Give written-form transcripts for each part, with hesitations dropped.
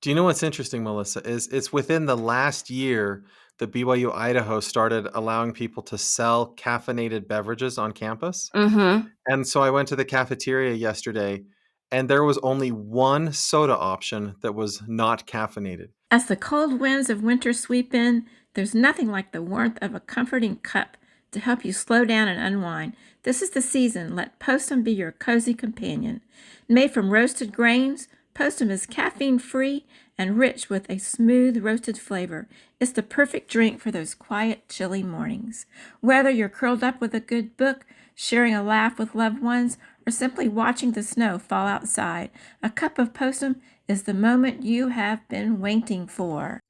Do you know what's interesting, Melissa? Is it's within the last year that BYU Idaho started allowing people to sell caffeinated beverages on campus. Mm-hmm. And so I went to the cafeteria yesterday and there was only one soda option that was not caffeinated. As the cold winds of winter sweep in, there's nothing like the warmth of a comforting cup to help you slow down and unwind. This is the season. Let Postum be your cozy companion. Made from roasted grains, Postum is caffeine-free and rich with a smooth roasted flavor. It's the perfect drink for those quiet, chilly mornings. Whether you're curled up with a good book, sharing a laugh with loved ones, or simply watching the snow fall outside, a cup of Postum is the moment you have been waiting for.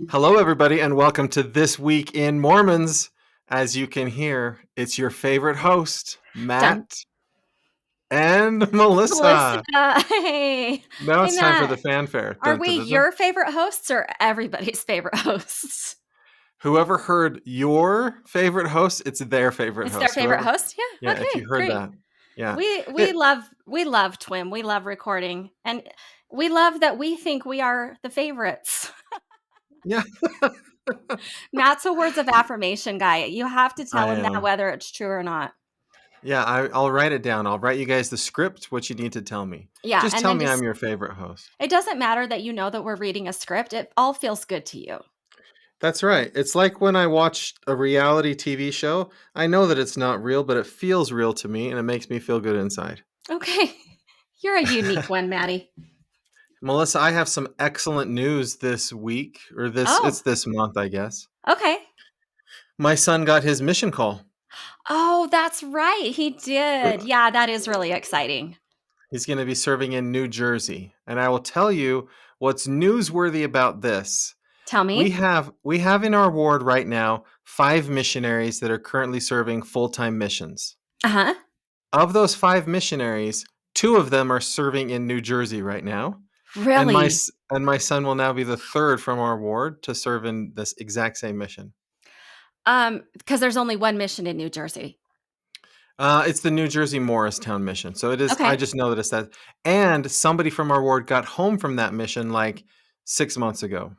Hello, everybody, and welcome to This Week in Mormons. As you can hear, it's your favorite host, Matt and Melissa. Hey. Now Hey, it's time for the Matt. fanfare. Are Dun, we dun, dun, dun. your favorite hosts or everybody's favorite hosts? Whoever heard your favorite host, it's their favorite It's host. their favorite Whoever, host? Yeah. yeah, if you Okay, heard great. that, yeah. We love Twim. We love recording. And we love that we think we are the favorites. Yeah. Matt's a words of affirmation guy. You have to tell I him that am. whether it's true or not. Yeah, I'll write it down. I'll write you guys the script, what you need to tell me. Yeah, Just and tell then me I'm just your favorite host. it doesn't matter that you know that we're reading a script. It all feels good to you. That's right. It's like when I watch a reality TV show, I know that it's not real, but it feels real to me and it makes me feel good inside. Okay. You're a unique one, Maddie. Melissa, I have some excellent news this week, or Oh, it's this month, I guess. okay. My son got his mission call. Oh, that's right. He did. Yeah, that is really exciting. He's going to be serving in New Jersey. And I will tell you what's newsworthy about this. Tell We me. have in our ward right now 5 missionaries that are currently serving full-time missions. Uh-huh. Of those 5 missionaries, 2 of them are serving in New Jersey right now. And Really? my son will now be the 3rd from our ward to serve in this exact same mission. Because there's only one mission in New Jersey. It's the New Jersey Morristown mission. So it is. I Okay. just know that it's that. And somebody from our ward got home from that mission like 6 months ago.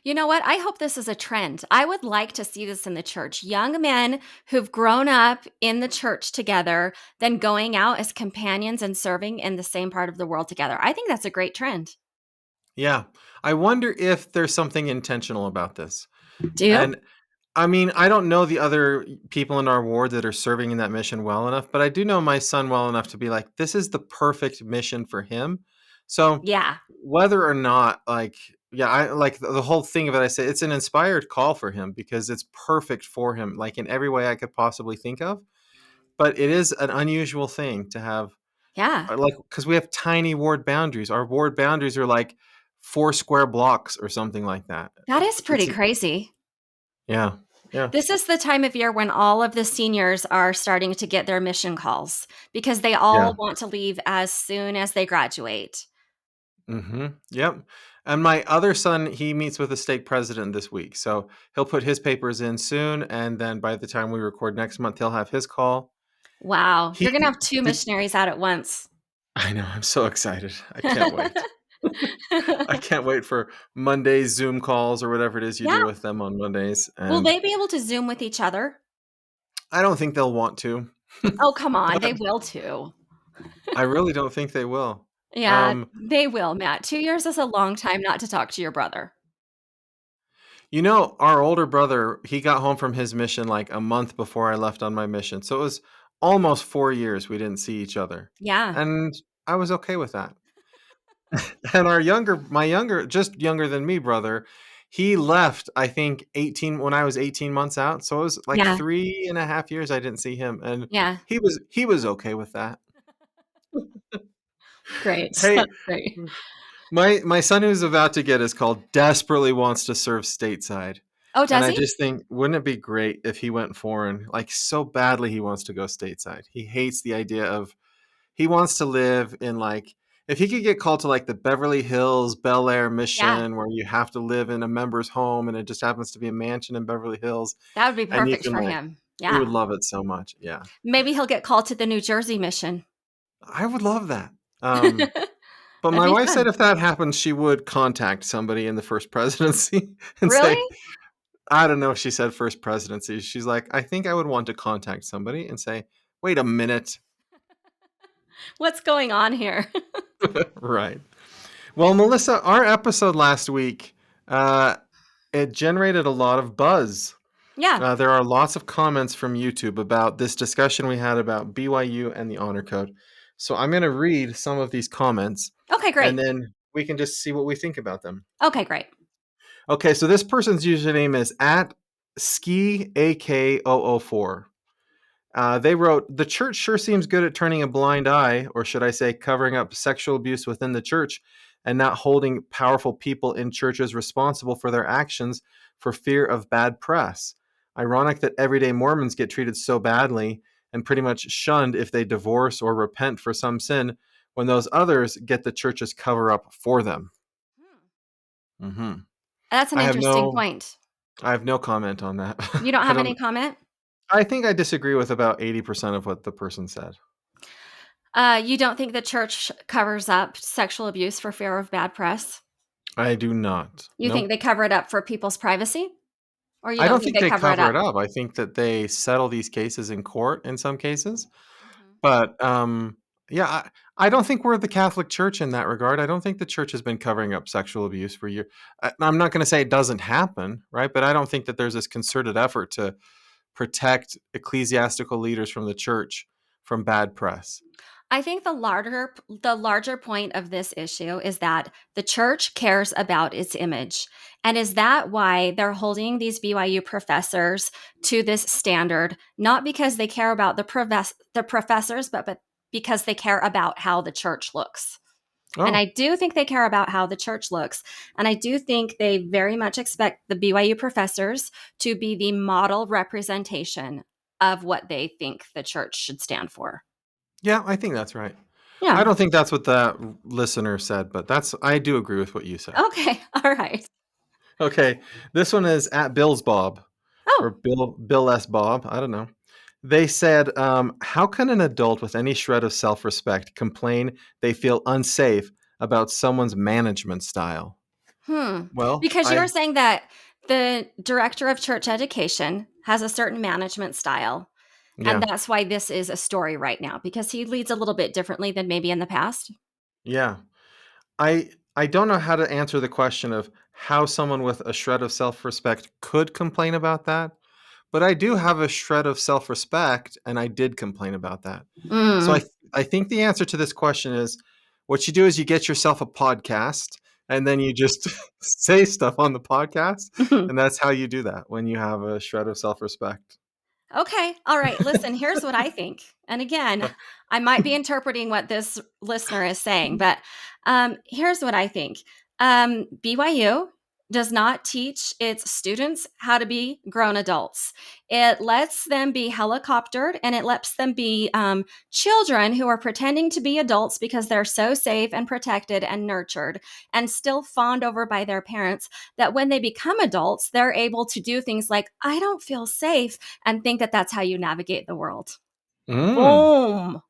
You know what? I hope this is a trend. I would like to see this in the church. Young men who've grown up in the church together, then going out as companions and serving in the same part of the world together. I think that's a great trend. Yeah. I wonder if there's something intentional about this. Do you? And I mean, I don't know the other people in our ward that are serving in that mission well enough, but I do know my son well enough to be like, this is the perfect mission for him. So Yeah. whether or not, like, yeah, I like the whole thing of it. I say it's an inspired call for him because it's perfect for him, like in every way I could possibly think of. But it is an unusual thing to have, Yeah. like, because we have tiny ward boundaries. Our ward boundaries are like 4 square blocks or something like that. That is It's pretty crazy. yeah, yeah, This is the time of year when all of the seniors are starting to get their mission calls because they all yeah. want to leave as soon as they graduate. Yep. And my other son, he meets with the state president this week. So he'll put his papers in soon. And then by the time we record next month, he'll have his call. Wow. He You're going to have two did. missionaries out at once. I know. I'm so excited. I can't wait. I can't wait for Monday's Zoom calls or whatever it is you Yeah. do with them on Mondays. Will And they be able to Zoom with each other? I don't think they'll want to, Oh, come on. They but will too. I really don't think they will. Yeah, Um, they will, Matt. 2 years is a long time not to talk to your brother. our older brother, he got home from his mission like a month before I left on my mission. So it was almost 4 years we didn't see each other. Yeah. And I was okay with that. And my younger, just younger than me brother, he left, I think, 18 when I was 18 months out. So it was like Yeah. 3.5 years I didn't see him. And Yeah. he was okay with that. Great. Hey, That's great. my son who's about to get his call desperately wants to serve stateside. Oh, And does I he? just think, wouldn't it be great if he went foreign? Like, so badly he wants to go stateside. He hates the idea of, he wants to live in, like, if he could get called to like the Beverly Hills Bel Air Yeah, mission where you have to live in a member's home and it just happens to be a mansion in Beverly Hills that would be and you perfect can for like, him. we would Yeah. love it so much. Yeah. Maybe he'll get called to the New Jersey mission. I would love that. That'd But my be wife said fun. if that happens, she would contact somebody in the first presidency and Really? say, I don't know if she said first presidency. She's like, I think I would want to contact somebody and say, wait a minute. What's going on here? Right. Well, Melissa, our episode last week, it generated a lot of buzz. Yeah. There are lots of comments from YouTube about this discussion we had about BYU and the honor code. So I'm going to read some of these comments Okay, and great. then we can just see what we think about them. Okay, great. Okay, so this person's username is at skiak004. They wrote, the church sure seems good at turning a blind eye, or should I say, covering up sexual abuse within the church and not holding powerful people in churches responsible for their actions for fear of bad press. Ironic that everyday Mormons get treated so badly and pretty much shunned if they divorce or repent for some sin when those others get the church's cover up for them. Hmm. That's an I have interesting no point. I have no comment on that. You don't I have any don't comment? I think I disagree with about 80% of what the person said. You don't think the church covers up sexual abuse for fear of bad press? I do not. You think Nope. they cover it up for people's privacy? Or you I don't don't think think they they cover it cover it up? up. I think that they settle these cases in court in some cases. Mhm. But yeah, I don't think we're the Catholic Church in that regard. I don't think the church has been covering up sexual abuse for years. I'm not going to say it doesn't happen, right? But I don't think that there's this concerted effort to protect ecclesiastical leaders from the church from bad press. I think the larger point of this issue is that the church cares about its image. And is that why they're holding these BYU professors to this standard, not because they care about the professors, but because they care about how the church looks. And Oh, I do think they care about how the church looks. And I do think they very much expect the BYU professors to be the model representation of what they think the church should stand for. yeah, I think that's right. I Yeah. don't think that's what the listener said, but I do agree with what you said. Okay. All right. Okay, this one is at Bill's Bob or Oh, Bill S. Bob. I don't know. They said, how can an adult with any shred of self respect complain they feel unsafe about someone's management style? hmm. Well, Because you're saying that the director of church education has a certain management style. And yeah, that's why this is a story right now, because he leads a little bit differently than maybe in the past. yeah. I don't know how to answer the question of how someone with a shred of self respect could complain about that, but I do have a shred of self respect and I did complain about that. So Mm. I think the answer to this question is what you do is you get yourself a podcast and then you just say stuff on the podcast. And that's how you do that when you have a shred of self respect. Okay. All right. Listen, here's what I think. And again, I might be interpreting what this listener is saying, but here's what I think. BYU does not teach its students how to be grown adults. It lets them be helicoptered and it lets them be children who are pretending to be adults because they're so safe and protected and nurtured and still fawned over by their parents that when they become adults, they're able to do things like, I don't feel safe, and think that that's how you navigate the world. Mm. Boom.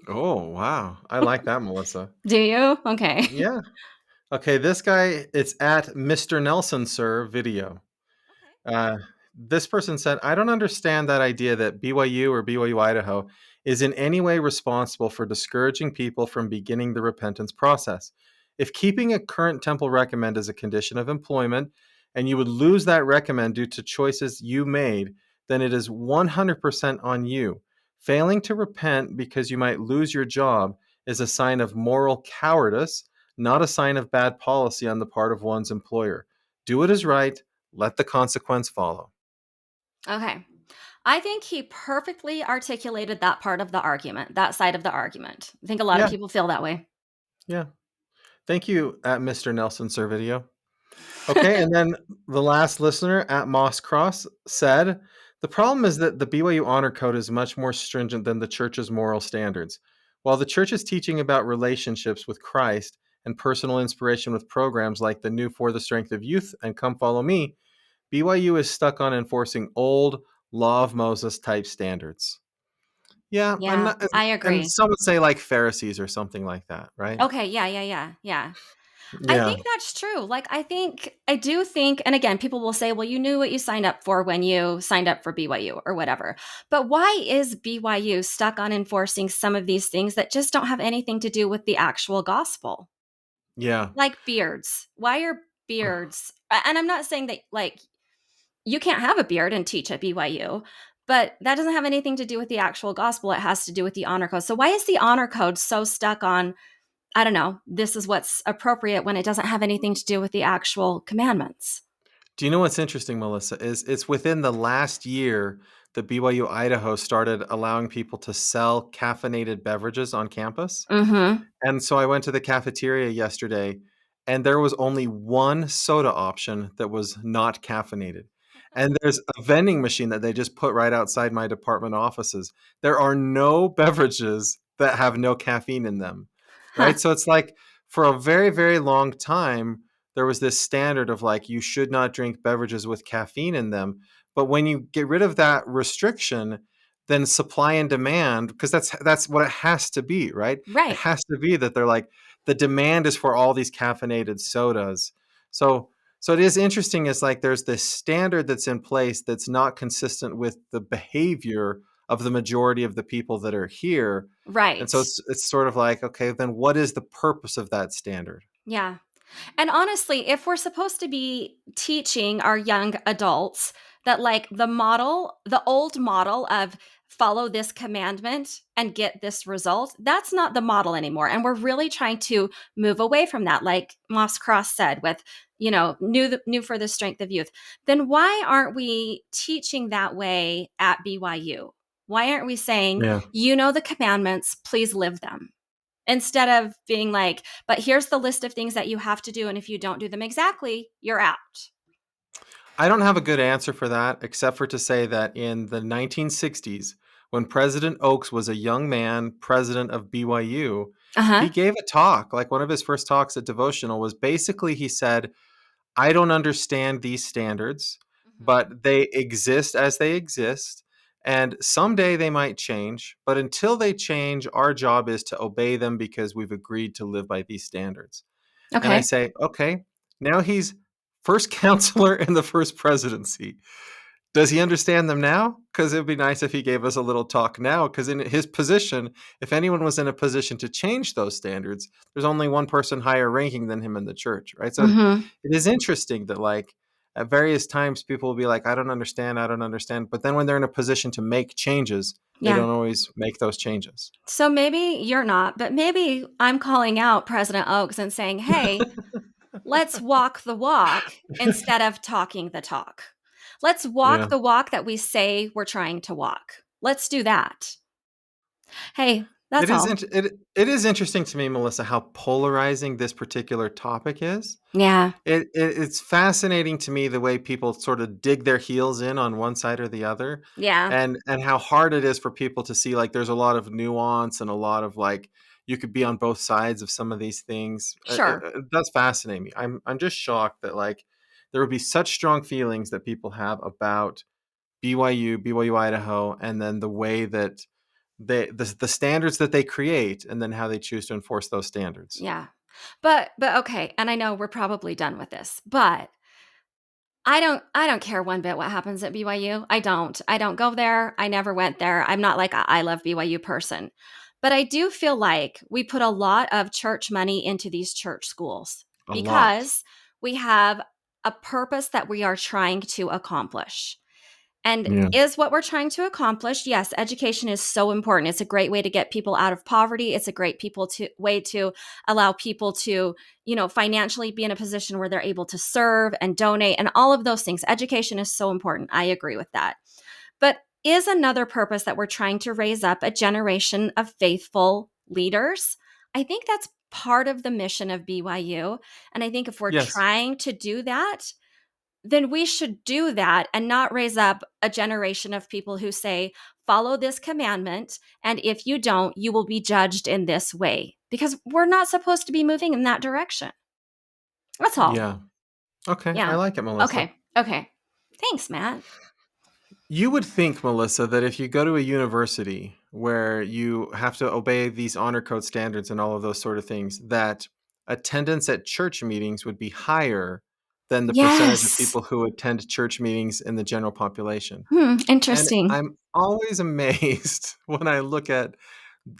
Oh, wow. I like that, Melissa. Do you? Okay. Yeah. Okay. This guy, it's at Mr. Nelson, sir, video. Uh, this person said, I don't understand that idea that BYU or BYU Idaho is in any way responsible for discouraging people from beginning the repentance process. If keeping a current temple recommend is a condition of employment and you would lose that recommend due to choices you made, then it is 100% on you. Failing to repent because you might lose your job is a sign of moral cowardice, not a sign of bad policy on the part of one's employer. Do what is right, let the consequence follow. Okay. I think he perfectly articulated that part of the argument, that side of the argument. I think a lot of Yeah, people feel that way. yeah. Thank you at Mr. Nelson Sir Video. Okay, and then the last listener at Moss Cross said, the problem is that the BYU Honor Code is much more stringent than the church's moral standards. While the church is teaching about relationships with Christ and personal inspiration with programs like the new For the Strength of Youth and Come Follow Me, BYU is stuck on enforcing old Law of Moses type standards. Yeah, I'm Yeah, not, I and agree. some would say like Pharisees or something like that, right? Okay, yeah. I Yeah, think that's true. Like, I do think, and again, people will say, well, you knew what you signed up for when you signed up for BYU or whatever. But why is BYU stuck on enforcing some of these things that just don't have anything to do with the actual gospel? yeah. Like beards. Why are beards? And I'm not saying that, like, you can't have a beard and teach at BYU, but that doesn't have anything to do with the actual gospel. It has to do with the honor code. So, why is the honor code so stuck on, I don't know, this is what's appropriate when it doesn't have anything to do with the actual commandments? Do you know what's interesting, Melissa? Is it's within the last year that BYU Idaho started allowing people to sell caffeinated beverages on campus. Mm-hmm. And so I went to the cafeteria yesterday, and there was only one soda option that was not caffeinated. And there's a vending machine that they just put right outside my department offices. There are no beverages that have no caffeine in them, Huh. right? So it's like for a very, very long time, there was this standard of like you should not drink beverages with caffeine in them. But when you get rid of that restriction, then supply and demand, because that's what it has to be, right? It Right. has to be that they're like the demand is for all these caffeinated sodas. So it is interesting. It's like there's this standard that's in place that's not consistent with the behavior of the majority of the people that are here. And Right. so it's sort of like, okay, then what is the purpose of that standard? Yeah. And honestly, if we're supposed to be teaching our young adults that, like, the old model of follow this commandment and get this result, that's not the model anymore. And we're really trying to move away from that, like Moss Cross said, with, new for the strength of youth. Then why aren't we teaching that way at BYU? Why aren't we saying, Yeah. the commandments, please live them? Instead of being like, but here's the list of things that you have to do. And if you don't do them exactly, you're out. I don't have a good answer for that, except for to say that in the 1960s, when President Oaks was a young man, president of BYU, Uh he huh. gave a talk. Like one of his first talks at Devotional was basically he said, I don't understand these standards, but they exist as they exist. And someday they might change. But until they change, our job is to obey them because we've agreed to live by these standards. And I Okay. say, okay, now he's first counselor in the first presidency. Does he understand them now? Because it would be nice if he gave us a little talk now. Because in his position, if anyone was in a position to change those standards, there's only one person higher ranking than him in the church, right? So Mm-hmm. it is interesting that, like, at various times, people will be like, I don't understand. But then when they're in a position to make changes, they Yeah. don't always make those changes. So maybe you're not, but maybe I'm calling out President Oaks and saying, hey, let's walk the walk instead of talking the talk. Let's walk Yeah. the walk that we say we're trying to walk. Let's do that. Hey, It that's is all. it is interesting to me, Melissa, how polarizing this particular topic is. Yeah. It's fascinating to me the way people sort of dig their heels in on one side or the other, Yeah. and how hard it is for people to see like there's a lot of nuance and a lot of like you could be on both sides of some of these things. Sure. It does fascinate me. I'm just shocked that like there would be such strong feelings that people have about BYU Idaho, and then the way that the standards that they create, and then how they choose to enforce those standards. Yeah. But okay, and I know we're probably done with this, but I don't care one bit what happens at BYU. I don't. I don't go there. I never went there. I'm not like a I love BYU person. But I do feel like we put a lot of church money into these church schools A lot. because we have a purpose that we are trying to accomplish. And Yeah. is what we're trying to accomplish? Yes, education is so important. It's a great way to get people out of poverty. It's a great way to allow people to, financially be in a position where they're able to serve and donate and all of those things. Education is so important. I agree with that. But is another purpose that we're trying to raise up a generation of faithful leaders? I think that's part of the mission of BYU. And I think if we're Yes. trying to do that, then we should do that and not raise up a generation of people who say, follow this commandment, and if you don't, you will be judged in this way. Because we're not supposed to be moving in that direction. That's all. Yeah. Okay. I Yeah. like it, Melissa. Okay. Thanks, Matt. You would think, Melissa, that if you go to a university where you have to obey these honor code standards and all of those sort of things, that attendance at church meetings would be higher than the percentage of Yes. people who attend church meetings in the general population. Interesting. And I'm always amazed when I look at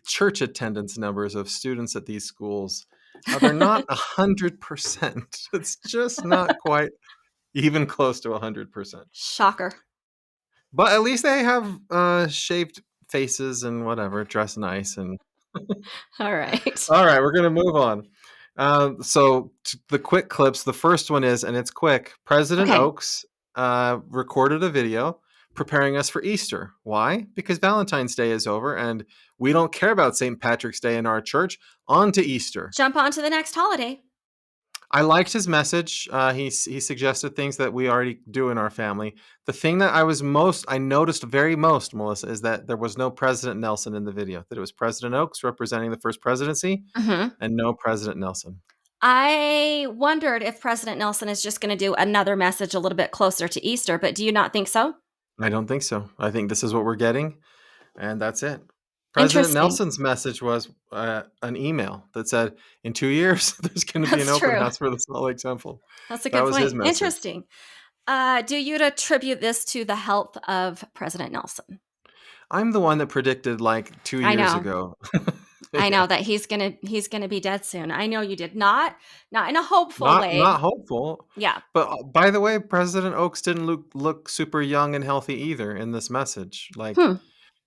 church attendance numbers of students at these schools. They're not 100%. It's just not quite even close to 100%. Shocker. But at least they have shaved faces and whatever, dress nice. And All right. all right, we're gonna move on. So the quick clips. The first one is, and it's quick. President Okay. Oaks recorded a video preparing us for Easter. Why? Because Valentine's Day is over, and we don't care about St. Patrick's Day in our church. On to Easter. Jump on to the next holiday. I liked his message. He suggested things that we already do in our family. The thing that I noticed very most, Melissa, is that there was no President Nelson in the video. That it was President Oaks representing the first presidency, and no President Nelson. I wondered if President Nelson is just going to do another message a little bit closer to Easter, but do you not think so? I don't think so. I think this is what we're getting, and that's it. President Nelson's message was an email that said, in 2 years, there's going to be an open house for the Salt Lake Temple. That's a good point. His message. Interesting. Do you attribute this to the health of President Nelson? I'm the one that predicted like 2 years ago. I know that he's gonna be dead soon. I know you did. Not in a hopeful way. Not hopeful. Yeah. But by the way, President Oaks didn't look super young and healthy either in this message. Like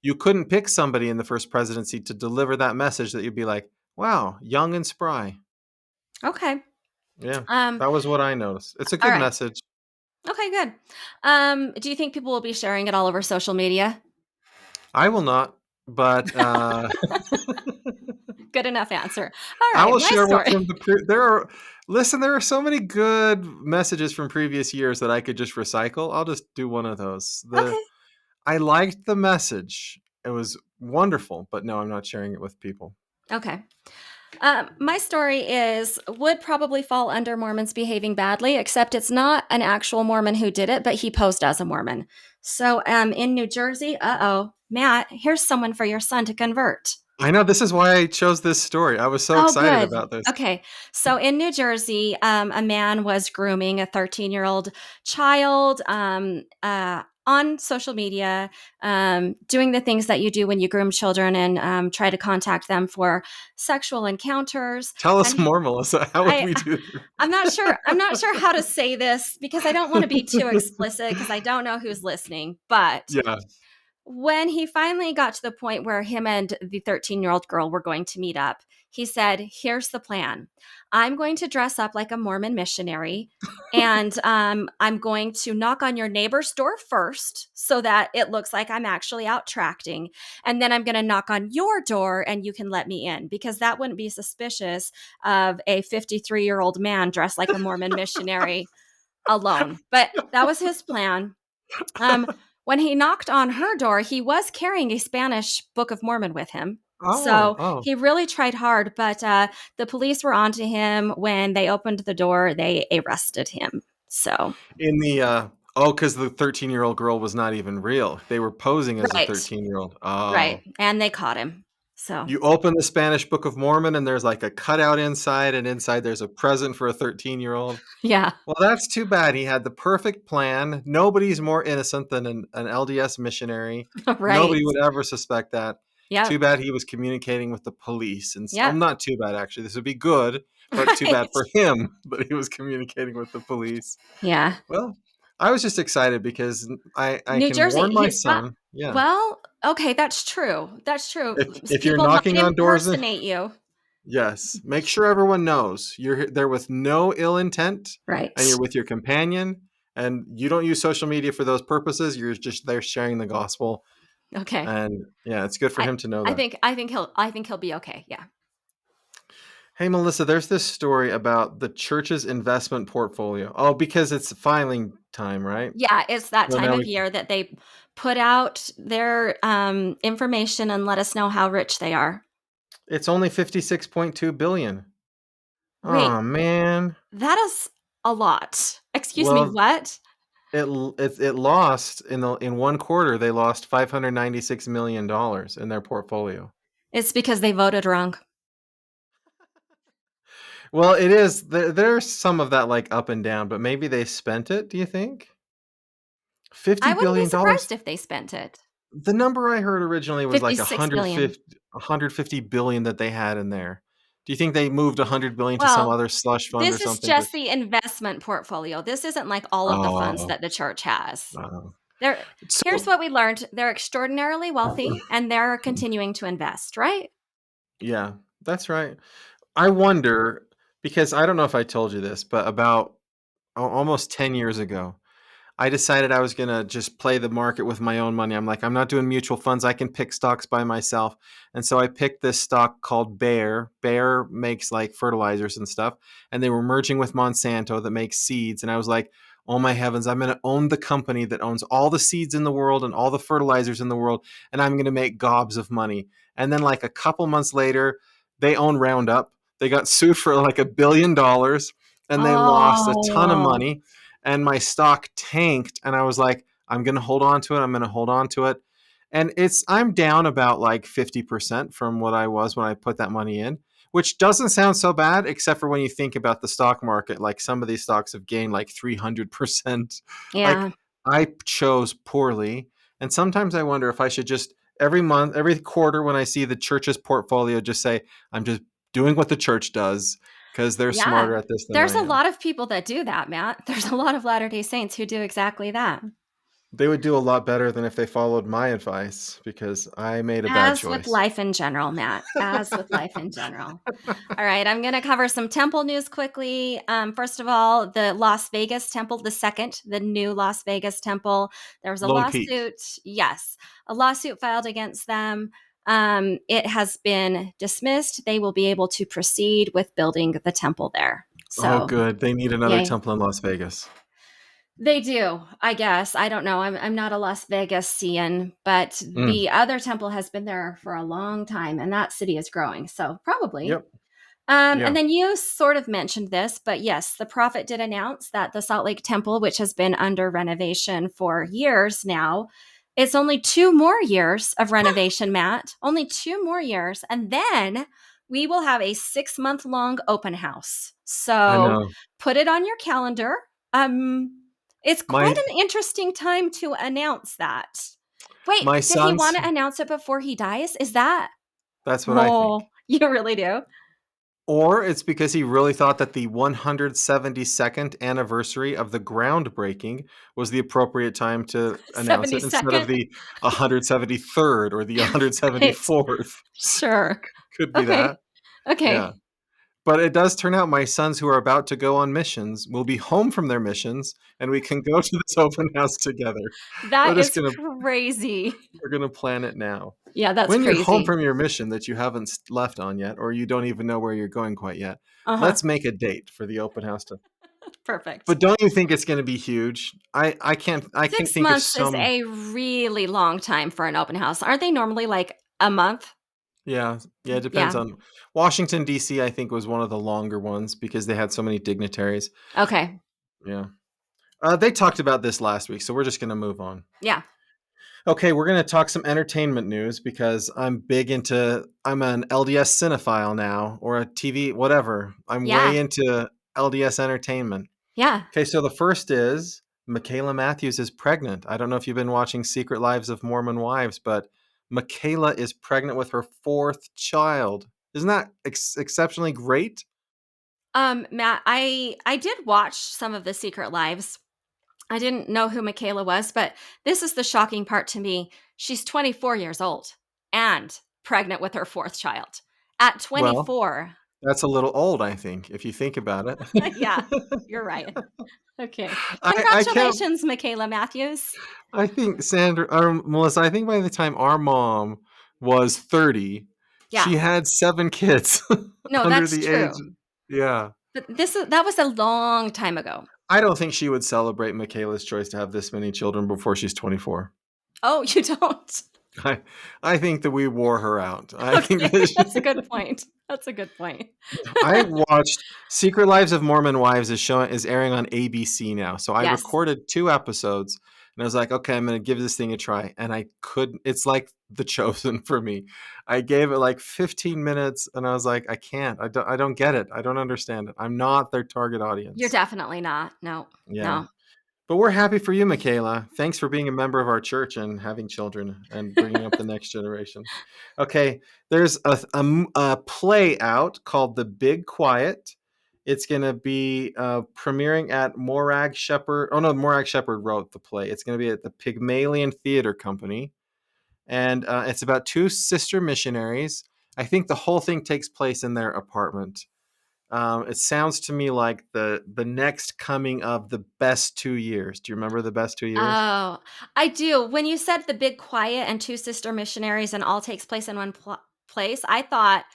you couldn't pick somebody in the first presidency to deliver that message that you'd be like, wow, young and spry. Okay. Yeah. That was what I noticed. It's a good message. Okay, good. Do you think people will be sharing it all over social media? I will not, but good enough answer. All right. I will share one from there are so many good messages from previous years that I could just recycle. I'll just do one of those. Okay. I liked the message. It was wonderful, but no, I'm not sharing it with people. Okay. My story would probably fall under Mormons behaving badly, except it's not an actual Mormon who did it, but he posed as a Mormon. So in New Jersey, Matt, here's someone for your son to convert. I know. This is why I chose this story. I was so excited about this. Okay. So in New Jersey, a man was grooming a 13-year-old child on social media, doing the things that you do when you groom children and try to contact them for sexual encounters. Tell us more, Melissa. How would we do this? I'm not sure how to say this because I don't want to be too explicit because I don't know who's listening. But yeah. When he finally got to the point where him and the 13-year-old girl were going to meet up, he said, here's the plan. I'm going to dress up like a Mormon missionary and I'm going to knock on your neighbor's door first so that it looks like I'm actually out tracting. And then I'm going to knock on your door and you can let me in because that wouldn't be suspicious of a 53-year-old man dressed like a Mormon missionary alone. But that was his plan. When he knocked on her door, he was carrying a Spanish Book of Mormon with him. He really tried hard, but the police were onto him. When they opened the door, they arrested him. So in the because the 13-year-old girl was not even real. They were posing as a 13-year-old. Oh. Right, and they caught him. So you open the Spanish Book of Mormon and there's like a cutout inside, and inside there's a present for a 13-year-old. Yeah. Well, that's too bad. He had the perfect plan. Nobody's more innocent than an LDS missionary. Right. Nobody would ever suspect that. Yeah. Too bad he was communicating with the police. And not too bad, actually. This would be good, but too bad for him that he was communicating with the police. Yeah. Well, I was just excited because I New can Jersey, warn my son. Yeah. Well, okay, that's true. That's true. If you're knocking on doors, impersonate you. Yes. Make sure everyone knows you're there with no ill intent. Right. And you're with your companion, and you don't use social media for those purposes. You're just there sharing the gospel. Okay. And yeah, it's good for him to know that. I think he'll be okay. Yeah. Hey, Melissa, there's this story about the church's investment portfolio. Oh, because it's filing time, right? Yeah, it's that So time now of year that they put out their information and let us know how rich they are. it's only 56.2 billion. Wait, Oh man. that is a lot. Excuse me, Well, what? it lost in one quarter. They lost $596 million in their portfolio. It's because they voted wrong. Well, it is there's some of that like up and down, but maybe they spent it. Do you think I fifty wouldn't be billion dollars? surprised if they spent it. The number I heard originally was like 56 billion. 150 billion that they had in there. Do you think they moved 100 billion to some Well, other slush fund or this is something? To just the investment portfolio. This isn't like all of the funds oh, that the church has. oh. They're Here's So what we learned. They're extraordinarily wealthy and they're continuing to invest, right? yeah, that's right. I wonder because I don't know if I told you this, but about almost 10 years ago, I decided I was going to just play the market with my own money. I'm like, I'm not doing mutual funds. I can pick stocks by myself. And so I picked this stock called Bayer. Bayer makes like fertilizers and stuff. And they were merging with Monsanto that makes seeds. And I was like, oh my heavens, I'm going to own the company that owns all the seeds in the world and all the fertilizers in the world. And I'm going to make gobs of money. And then like a couple months later, they own Roundup. They got sued for like $1 billion and they lost a ton of Oh, money and my stock tanked and I was like, I'm going to hold on to it. I'm going to hold on to it. And I'm down about like 50% from what I was when I put that money in, which doesn't sound so bad, except for when you think about the stock market. Like some of these stocks have gained like 300%. yeah. Like I chose poorly. And sometimes I wonder if I should just every month, every quarter, when I see the church's portfolio, just say, I'm just doing what the church does because they're Yeah. smarter at this than There's I a am. lot of people that do that, Matt. There's a lot of Latter-day Saints who do exactly that. They would do a lot better than if they followed my advice because I made a bad As with choice. life in general, Matt. As with life in general. All right, I'm going to cover some temple news quickly. First of all, the Las Vegas temple, the new Las Vegas temple, there was a Lone Peak. lawsuit. Yes, a lawsuit filed against them. It has been dismissed. They will be able to proceed with building the temple there. Oh, So, good. They need another yay. temple in Las Vegas. They do, I guess. I don't know. I'm not a Las Vegasian, but Mm, the other temple has been there for a long time, and that city is growing. So probably. yep. And Yeah. then you sort of mentioned this, but yes, the prophet did announce that the Salt Lake Temple, which has been under renovation for years now, it's only 2 more years of renovation, Matt. Only 2 more years. And then we will have a 6 month long open house. I So know. put it on your calendar. It's quite My an interesting time to announce that. Wait, my did he want son's to announce it before he dies? Is that? that's what I think. Oh, you really do? Or it's because he really thought that the 172nd anniversary of the groundbreaking was the appropriate time to announce it instead of 72nd? the 173rd or the Right. 174th. Sure. Could be Okay. that. Okay. Yeah. But it does turn out my sons who are about to go on missions will be home from their missions and we can go to this open house together. We're That just is going to crazy. we're going to plan it now. Yeah, that's When you're home crazy. from your mission that you haven't left on yet or you don't even know where you're going quite yet, Uh-huh. let's make a date for the open house to. Perfect. But don't you think it's going to be huge? I can 6 think of months is some. a really long time for an open house. Aren't they normally like a month? Yeah, yeah, it depends Yeah. on Washington D.C. I think was one of the longer ones because they had so many dignitaries. Okay. Yeah. They talked about this last week, so we're just going to move on. Yeah. Okay, we're going to talk some entertainment news because I'm an LDS cinephile now or a TV, whatever. I'm way Yeah. into LDS entertainment. Yeah. Okay, so the first is Michaela Matthews is pregnant. I don't know if you've been watching Secret Lives of Mormon Wives, but Michaela is pregnant with her fourth child. Isn't that exceptionally great? Matt, I did watch some of the Secret Lives. I didn't know who Michaela was, but this is the shocking part to me. She's 24 years old and pregnant with her fourth child. At Well, 24. that's a little old, I think, if you think about it. Yeah, you're right. Okay. I can't. Congratulations, Michaela Matthews. I think Sandra or Melissa, I think by the time our mom was 30, she Yeah. had 7 kids No, under that's the age. true. Yeah. But that was a long time ago. I don't think she would celebrate Michaela's choice to have this many children before she's 24. Oh, you don't? I I think that we wore her out. I think Okay, that that's a good point. That's a good point. I watched Secret Lives of Mormon Wives is airing on ABC now. So I Yes. recorded 2 episodes and I was like, "Okay, I'm going to give this thing a try." And I couldn't it's like The Chosen for me. I gave it like 15 minutes and I was like, "I can't. I don't get it. I don't understand it. I'm not their target You're audience." definitely not. No. Yeah. No. But we're happy for you, Michaela. Thanks for being a member of our church and having children and bringing up the next generation. Okay, there's a play out called The Big Quiet. It's going to be premiering at Morag Shepherd. Oh, no, Morag Shepherd wrote the play. It's going to be at the Pygmalion Theater Company. And it's about 2 sister missionaries. I think the whole thing takes place in their apartment. It sounds to me like the next coming of the best 2 years. Do you remember the best 2 years? Oh, I do. When you said The Big Quiet and Two Sister Missionaries and all takes place in one place, I thought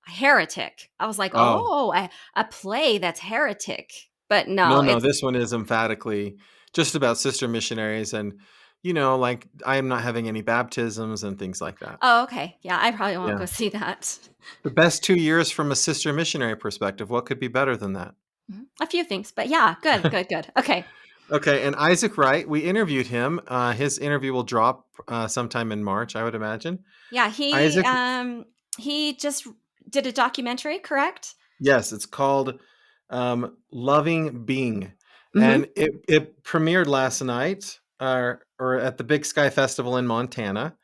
Heretic. I was like, Oh, oh, a play that's Heretic. But no, no, no. it's This one is emphatically just about sister missionaries and, like I am not having any baptisms and things like that. oh, okay. Yeah, I probably won't Yeah. go see that. The best 2 years from a sister missionary perspective. What could be better than that? A few things, but yeah, good, good, good. Okay. Okay. And Isaac Wright, we interviewed him. His interview will drop sometime in March, I would imagine. Yeah, Isaac, he just did a documentary, correct? yes, it's called Loving Being. Mhm. And it premiered last night or at the Big Sky Festival in Montana.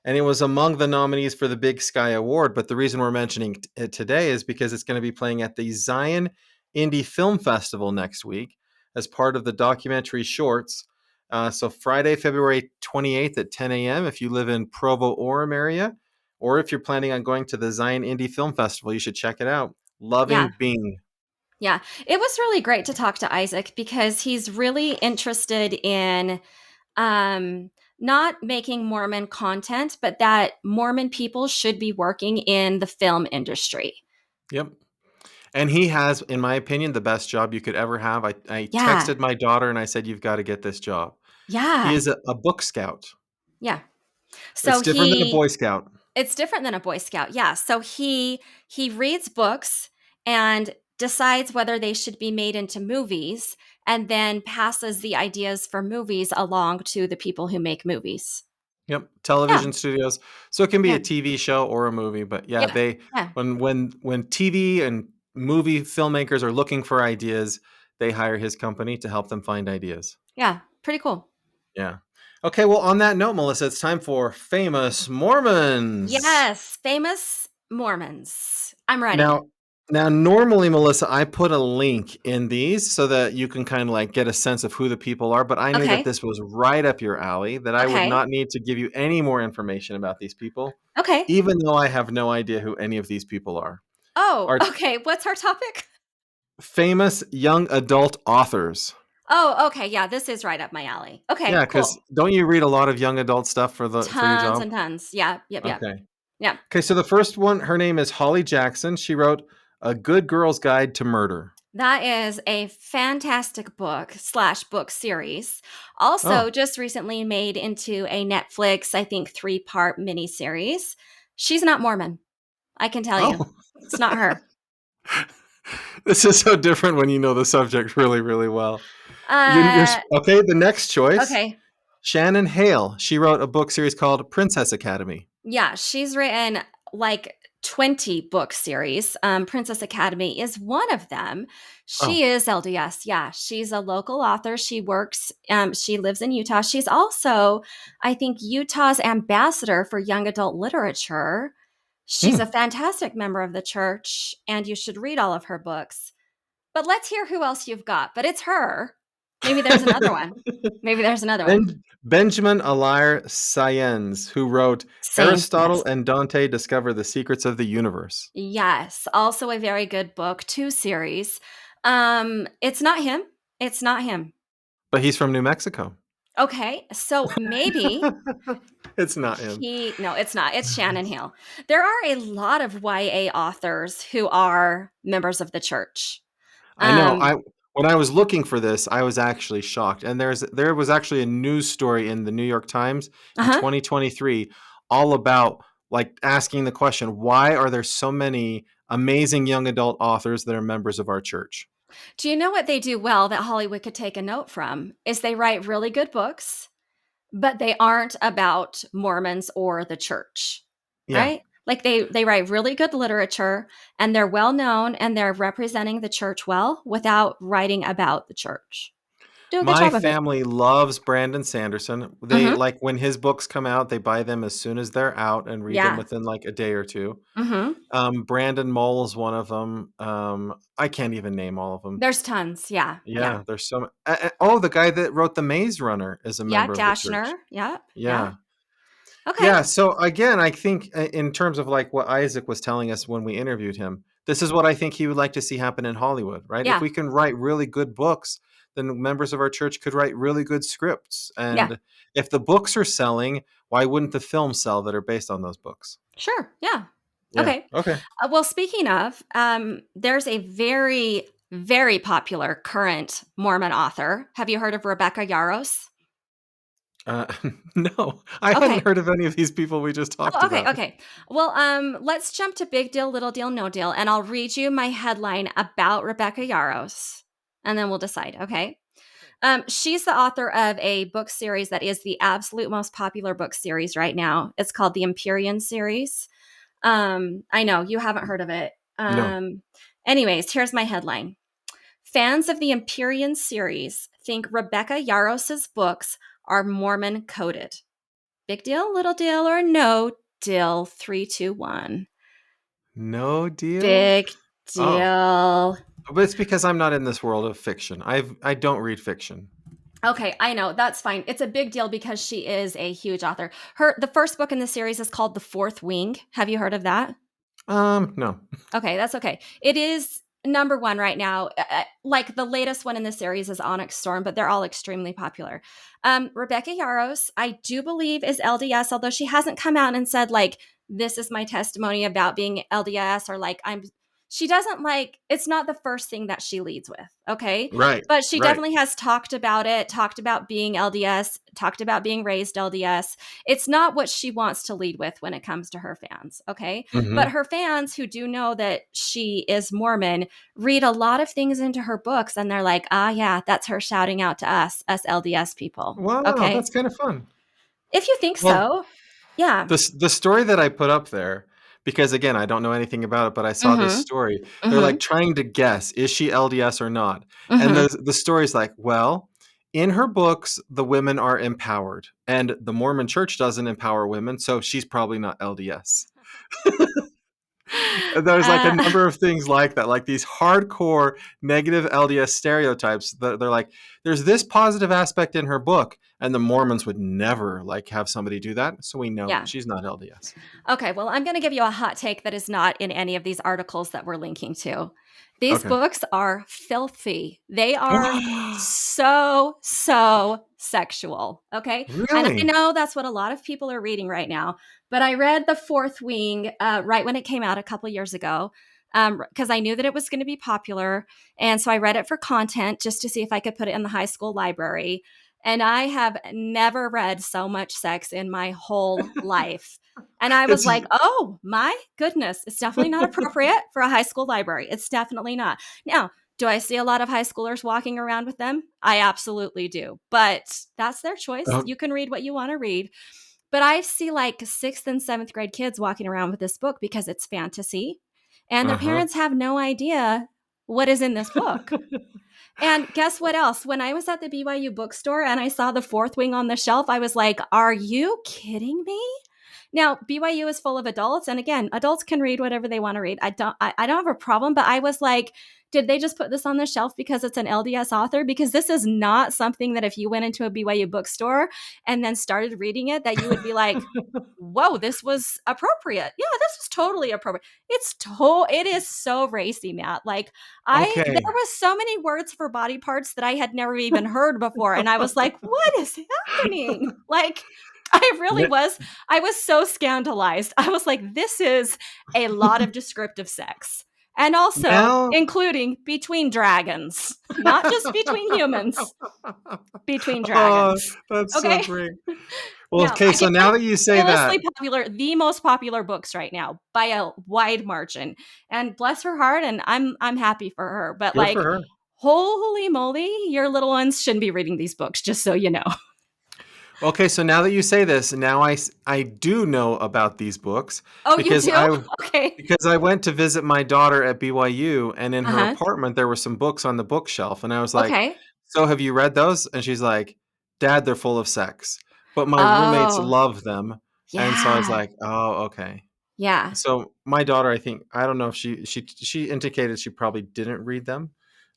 And it was among the nominees for the Big Sky Award. But the reason we're mentioning it today is because it's going to be playing at the Zion Indie Film Festival next week as part of the documentary shorts. So Friday, February 28th at 10 a.m. If you live in Provo-Orem area, or if you're planning on going to the Zion Indie Film Festival, you should check it out. Yeah. Loving Bing. Yeah. It was really great to talk to Isaac because he's really interested in not making Mormon content, but that Mormon people should be working in the film industry. Yep. And he has, in my opinion, the best job you could ever have. I Yeah. texted my daughter and I said, "You've got to get this job." He Yeah. is a Book Scout. Yeah. It's So different than a Boy Scout. it's different than a Boy Scout. Yeah. So he reads books and decides whether they should be made into movies and then passes the ideas for movies along to the people who make movies. Yep, Yeah. television studios. So it can be a Yeah. TV show or a movie, but yeah, Yeah. they Yeah. when TV and movie filmmakers are looking for ideas, they hire his company to help them find ideas. Yeah. Pretty cool. Yeah. Okay, well, on that note, Melissa, it's time for Famous Mormons. Yes. Famous Mormons. I'm ready. Now, normally, Melissa, I put a link in these so that you can kind of like get a sense of who the people are, but I knew that Okay. this was right up your alley, that I would Okay. not need to give you any more information about these people, Okay. even though I have no idea who any of these people are. Oh, Are okay. What's our topic? famous young adult authors. Oh, okay. Yeah, this is right up my alley. Okay, Yeah, because cool. don't you read a lot of young adult stuff for your Tons job? and tons. Yeah, yep, yep. Okay. Yeah. Okay, so the first one, her name is Holly Jackson. She wrote A Good Girl's Guide to Murder. That is a fantastic book/book series. Oh. Also, just recently made into a Netflix, I think, 3-part miniseries. She's not Mormon. I can tell you. Oh. It's not her. This is so different when you know the subject really, really well. Uh, Okay, the next choice, okay. Shannon Hale. She wrote a book series called Princess Academy. Yeah, she's written like 20 book series. Princess Academy is one of them. Oh, She is LDS. Yeah, she's a local author. She lives in Utah. She's also, I think, Utah's ambassador for young adult literature. She's hmm. a fantastic member of the church, and you should read all of her books. But let's hear who else you've got. But it's her. Maybe there's another one. Maybe there's another one. Benjamin Alaire Sayens, who wrote Same. Aristotle Yes. and Dante Discover the Secrets of the Universe. Yes, also a very good book, 2 series. It's not him. It's not him. But he's from New Mexico. Okay, so maybe It's not him. no, it's not. It's Shannon Hale. There are a lot of YA authors who are members of the church. I know. Um, when I was looking for this, I was actually shocked. And there was actually a news story in the New York Times in Uh-huh. 2023 all about like asking the question, why are there so many amazing young adult authors that are members of our church? Do you know what they do well that Hollywood could take a note from? Is they write really good books, but they aren't about Mormons or the church, Yeah. right? Like they write really good literature and they're well known and they're representing the church well without writing about the church. Do a good My job of it. family loves Brandon Sanderson. They Mhm. like when his books come out, they buy them as soon as they're out and read them Yeah. within like a day or two. Mhm. Brandon Mull is one of them. I can't even name all of them. There's tons. Yeah. Yeah. Yeah, there's so oh, the guy that wrote The Maze Runner is a Yeah, member of the church. Dashner. Yeah. Yeah. Yeah. Okay. Yeah, so again, I think in terms of like what Isaac was telling us when we interviewed him, this is what I think he would like to see happen in Hollywood, right? If Yeah. we can write really good books, then members of our church could write really good scripts. Yeah. And if the books are selling, why wouldn't the films sell that are based on those books? Sure. Yeah. Yeah. Okay. Okay. Well, speaking of, there's a very, very popular current Mormon author. Have you heard of Rebecca Yarros? Uh, no, I Okay. hadn't heard of any of these people we just talked Oh, okay. about. Okay. Well, let's jump to Big Deal, Little Deal, No Deal, and I'll read you my headline about Rebecca Yarros, and then we'll decide. Okay. She's the author of a book series that is the absolute most popular book series right now. It's called the Empyrean series. I know you haven't heard of it. No. Anyways, here's my headline. Fans of the Empyrean series think Rebecca Yarros's books are Mormon coded. Big deal, little deal, or no deal? 3, 2, 1. No deal? Big Oh, deal. but it's because I'm not in this world of fiction. I don't read fiction. Okay, I know. That's fine. It's a big deal because she is a huge author. The first book in the series is called The Fourth Wing. Have you heard of that? No. Okay, that's okay. It is number one right now. Like the latest one in the series is Onyx Storm, but they're all extremely popular. Rebecca Yarros, I do believe, is LDS, although she hasn't come out and said, like, this is my testimony about being LDS, or like, she doesn't like, it's not the first thing that she leads with. Okay. Right. But she Right. definitely has talked about it, talked about being LDS, talked about being raised LDS. It's not what she wants to lead with when it comes to her fans. Okay. But Mhm. her fans who do know that she is Mormon read a lot of things into her books and they're like, yeah, that's her shouting out to us LDS people. Wow, Okay. that's kind of fun. If you think Well, so, yeah. the story that I put up there, because again, I don't know anything about it, but I saw this Mm-hmm. story. They're Mm-hmm. like trying to guess, is she LDS or not? And Mm-hmm. the story's like, well, in her books, the women are empowered, and the Mormon church doesn't empower women, so she's probably not LDS. And there's like a Uh, number of things like that, like these hardcore negative LDS stereotypes that they're like, there's this positive aspect in her book, and the Mormons would never like have somebody do that. So we know yeah. she's not LDS. Okay, well, I'm going to give you a hot take that is not in any of these articles that we're linking to. These Okay. books are filthy. They are so sexual. Okay. And I Really? know that's what a lot of people are reading right now. But I read The Fourth Wing right when it came out a couple years ago because I knew that it was going to be popular. And so I read it for content just to see if I could put it in the high school library. And I have never read so much sex in my whole life. And I was It's like, oh my goodness, it's definitely not appropriate for a high school library. It's definitely not. Now, do I see a lot of high schoolers walking around with them? I absolutely do. But that's their choice. oh, You can read what you want to read. But I see like sixth and seventh grade kids walking around with this book because it's fantasy. And their uh-huh. parents have no idea what is in this book. And guess what else? When I was at the BYU bookstore and I saw The Fourth Wing on the shelf, I was like, are you kidding me? Now, BYU is full of adults. And again, adults can read whatever they want to read. I don't have a problem, but I was like, did they just put this on the shelf because it's an LDS author? Because this is not something that if you went into a BYU bookstore and then started reading it, that you would be like, whoa, this was appropriate. Yeah, this was totally appropriate. It is so racy, Matt. Like there Okay. was so many words for body parts that I had never even heard before. And I was like, what is happening? Like I really Ne- was. I was so scandalized. I was like, this is a lot of descriptive sex. And also Now, including between dragons, not just between humans, between oh, dragons. that's so Okay? great. Well, No, okay, so again, now that you say famously that, popular, the most popular books right now by a wide margin. And bless her heart, and I'm happy for her. But good for like, her. holy moly, your little ones shouldn't be reading these books, just so you know. Okay, so now that you say this, now I do know about these books Oh, you because do? Okay. I went to visit my daughter at BYU, and in her Uh-huh. apartment there were some books on the bookshelf, and I was like, Okay. "So have you read those?" And she's like, "Dad, they're full of sex." But my roommates Oh, love them, and so I was yeah. like, "Oh, okay." Yeah. So my daughter, I think, I don't know if she indicated she probably didn't read them,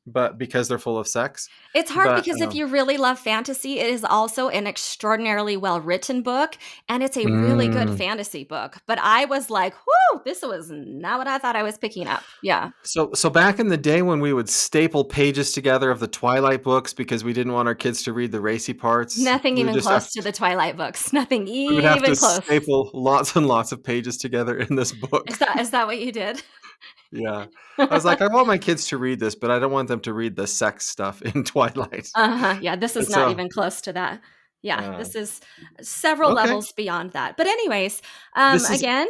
but because they're full of sex. It's hard But because if you really love fantasy, it is also an extraordinarily well-written book, and it's a really good mm. fantasy book. But I was like, "Whoo, this was not what I thought I was picking up." Yeah. So back in the day when we would staple pages together of the Twilight books because we didn't want our kids to read the racy parts, Nothing even close to the Twilight books. Nothing we would have to even close. staple lots and lots of pages together in this book. Is that what you did? Yeah. I was like, I want my kids to read this, but I don't want them to read the sex stuff in Twilight. Uh-huh. Yeah, this is And not so, even close to that. Yeah, uh, this is several okay. levels beyond that. But anyways, This is again,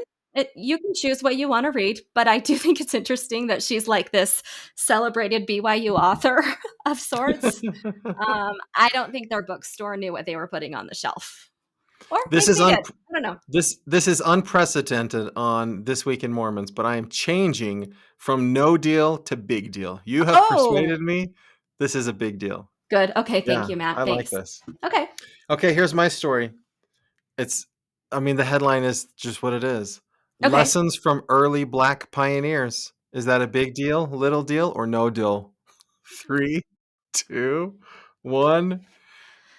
you can choose what you want to read, but I do think it's interesting that she's like this celebrated BYU author of sorts. I don't think their bookstore knew what they were putting on the shelf. Or this maybe is they did. I don't know. this is unprecedented on This Week in Mormons, but I am changing from no deal to big deal. You have Oh, persuaded me. This is a big deal. good. Okay, thank Yeah, you, Matt. I like Thanks. this. Okay. Okay, here's my story. It's, I mean, the headline is just what it is. Okay. Lessons from early Black pioneers. Is that a big deal, little deal, or no deal? Three, two, one.